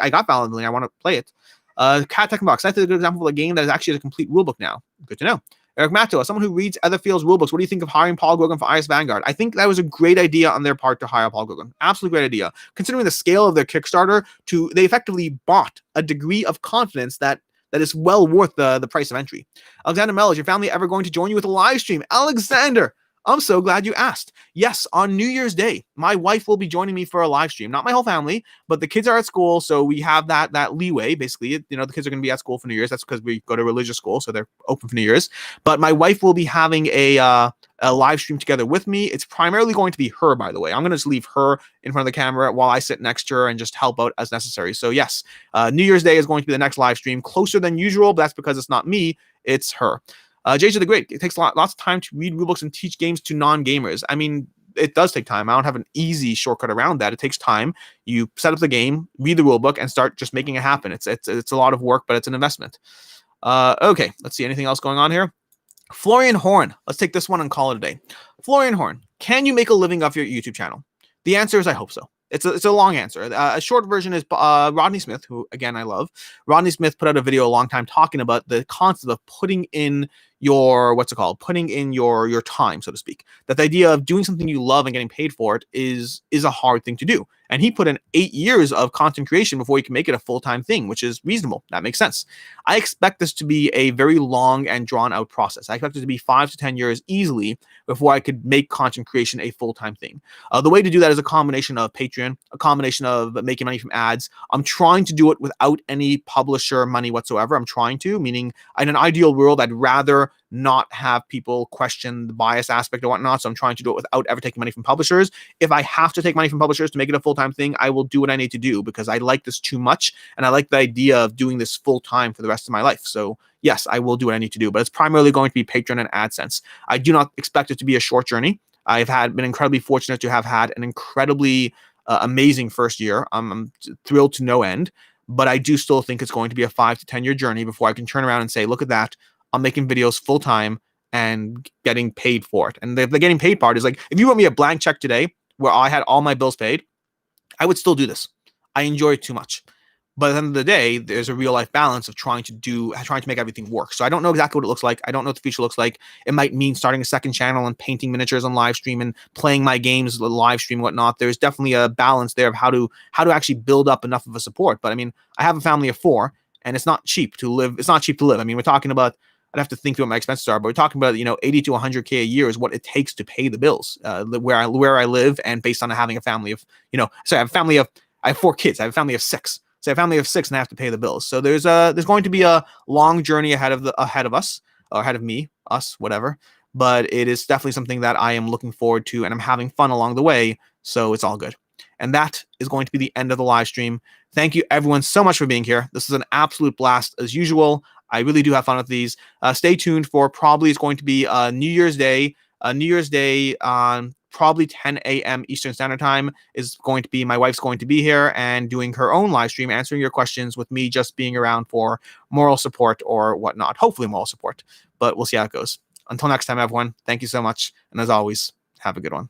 got Valor and Villainy. I want to play it. Cat Techbox. That's a good example of a game that is actually a complete rulebook now. Good to know. Eric Matto, as someone who reads other fields' rulebooks, what do you think of hiring Paul Grogan for IS Vanguard? I think that was a great idea on their part to hire Paul Grogan. Absolutely great idea. Considering the scale of their Kickstarter, they effectively bought a degree of confidence that is well worth the price of entry. Alexander Mello, is your family ever going to join you with a live stream? Alexander, I'm so glad you asked. Yes, on New Year's Day, my wife will be joining me for a live stream. Not my whole family, but the kids are at school, so we have that leeway. Basically, the kids are going to be at school for New Year's. That's because we go to religious school, so they're open for New Year's. But my wife will be having a live stream together with me. It's primarily going to be her, by the way. I'm going to just leave her in front of the camera while I sit next to her and just help out as necessary. So yes, New Year's Day is going to be the next live stream, closer than usual, but that's because it's not me, it's her. JJ the Great, it takes lots of time to read rulebooks and teach games to non-gamers. I mean, it does take time. I don't have an easy shortcut around that. It takes time. You set up the game, read the rulebook, and start just making it happen. It's a lot of work, but it's an investment. Okay, let's see. Anything else going on here? Florian Horn. Let's take this one and call it a day. Florian Horn, can you make a living off your YouTube channel? The answer is I hope so. It's a long answer. A short version is Rodney Smith, who, again, I love. Rodney Smith put out a video a long time talking about the concept of putting in your, putting in your time, so to speak. That the idea of doing something you love and getting paid for it is a hard thing to do. And he put in 8 years of content creation before he can make it a full-time thing, which is reasonable. That makes sense. I expect this to be a very long and drawn-out process. I expect it to be 5 to 10 years easily before I could make content creation a full-time thing. The way to do that is a combination of Patreon, a combination of making money from ads. I'm trying to do it without any publisher money whatsoever. I'm trying to, meaning in an ideal world, I'd rather not have people question the bias aspect or whatnot. So I'm trying to do it without ever taking money from publishers. If I have to take money from publishers to make it a full-time thing, I will do what I need to do because I like this too much. And I like the idea of doing this full-time for the rest of my life. So yes, I will do what I need to do, but it's primarily going to be Patreon and AdSense. I do not expect it to be a short journey. I've been incredibly fortunate to have had an incredibly amazing first year. I'm thrilled to no end, but I do still think it's going to be a 5 to 10 year journey before I can turn around and say, look at that. I'm making videos full time and getting paid for it. And the getting paid part is like, if you wrote me a blank check today where I had all my bills paid, I would still do this. I enjoy it too much. But at the end of the day, there's a real life balance of trying to make everything work. So I don't know exactly what it looks like. I don't know what the future looks like. It might mean starting a second channel and painting miniatures on live stream and playing my games live stream and whatnot. There's definitely a balance there of how to actually build up enough of a support. But I mean, I have a family of 4 and it's not cheap to live. It's not cheap to live. I mean, we're talking about, I'd have to think through what my expenses are, but we're talking about, 80 to 100K a year is what it takes to pay the bills, where I live, and based on having a family of, I have 4 kids. I have a family of 6. So I have a family of 6 and I have to pay the bills. So there's going to be a long journey ahead of us, or ahead of me, us, whatever. But it is definitely something that I am looking forward to, and I'm having fun along the way. So it's all good. And that is going to be the end of the live stream. Thank you everyone so much for being here. This is an absolute blast as usual. I really do have fun with these. Stay tuned for probably it's going to be New Year's Day. New Year's Day on probably 10 a.m. Eastern Standard Time is going to be, my wife's going to be here and doing her own live stream, answering your questions with me just being around for moral support or whatnot. Hopefully moral support, but we'll see how it goes. Until next time, everyone, thank you so much. And as always, have a good one.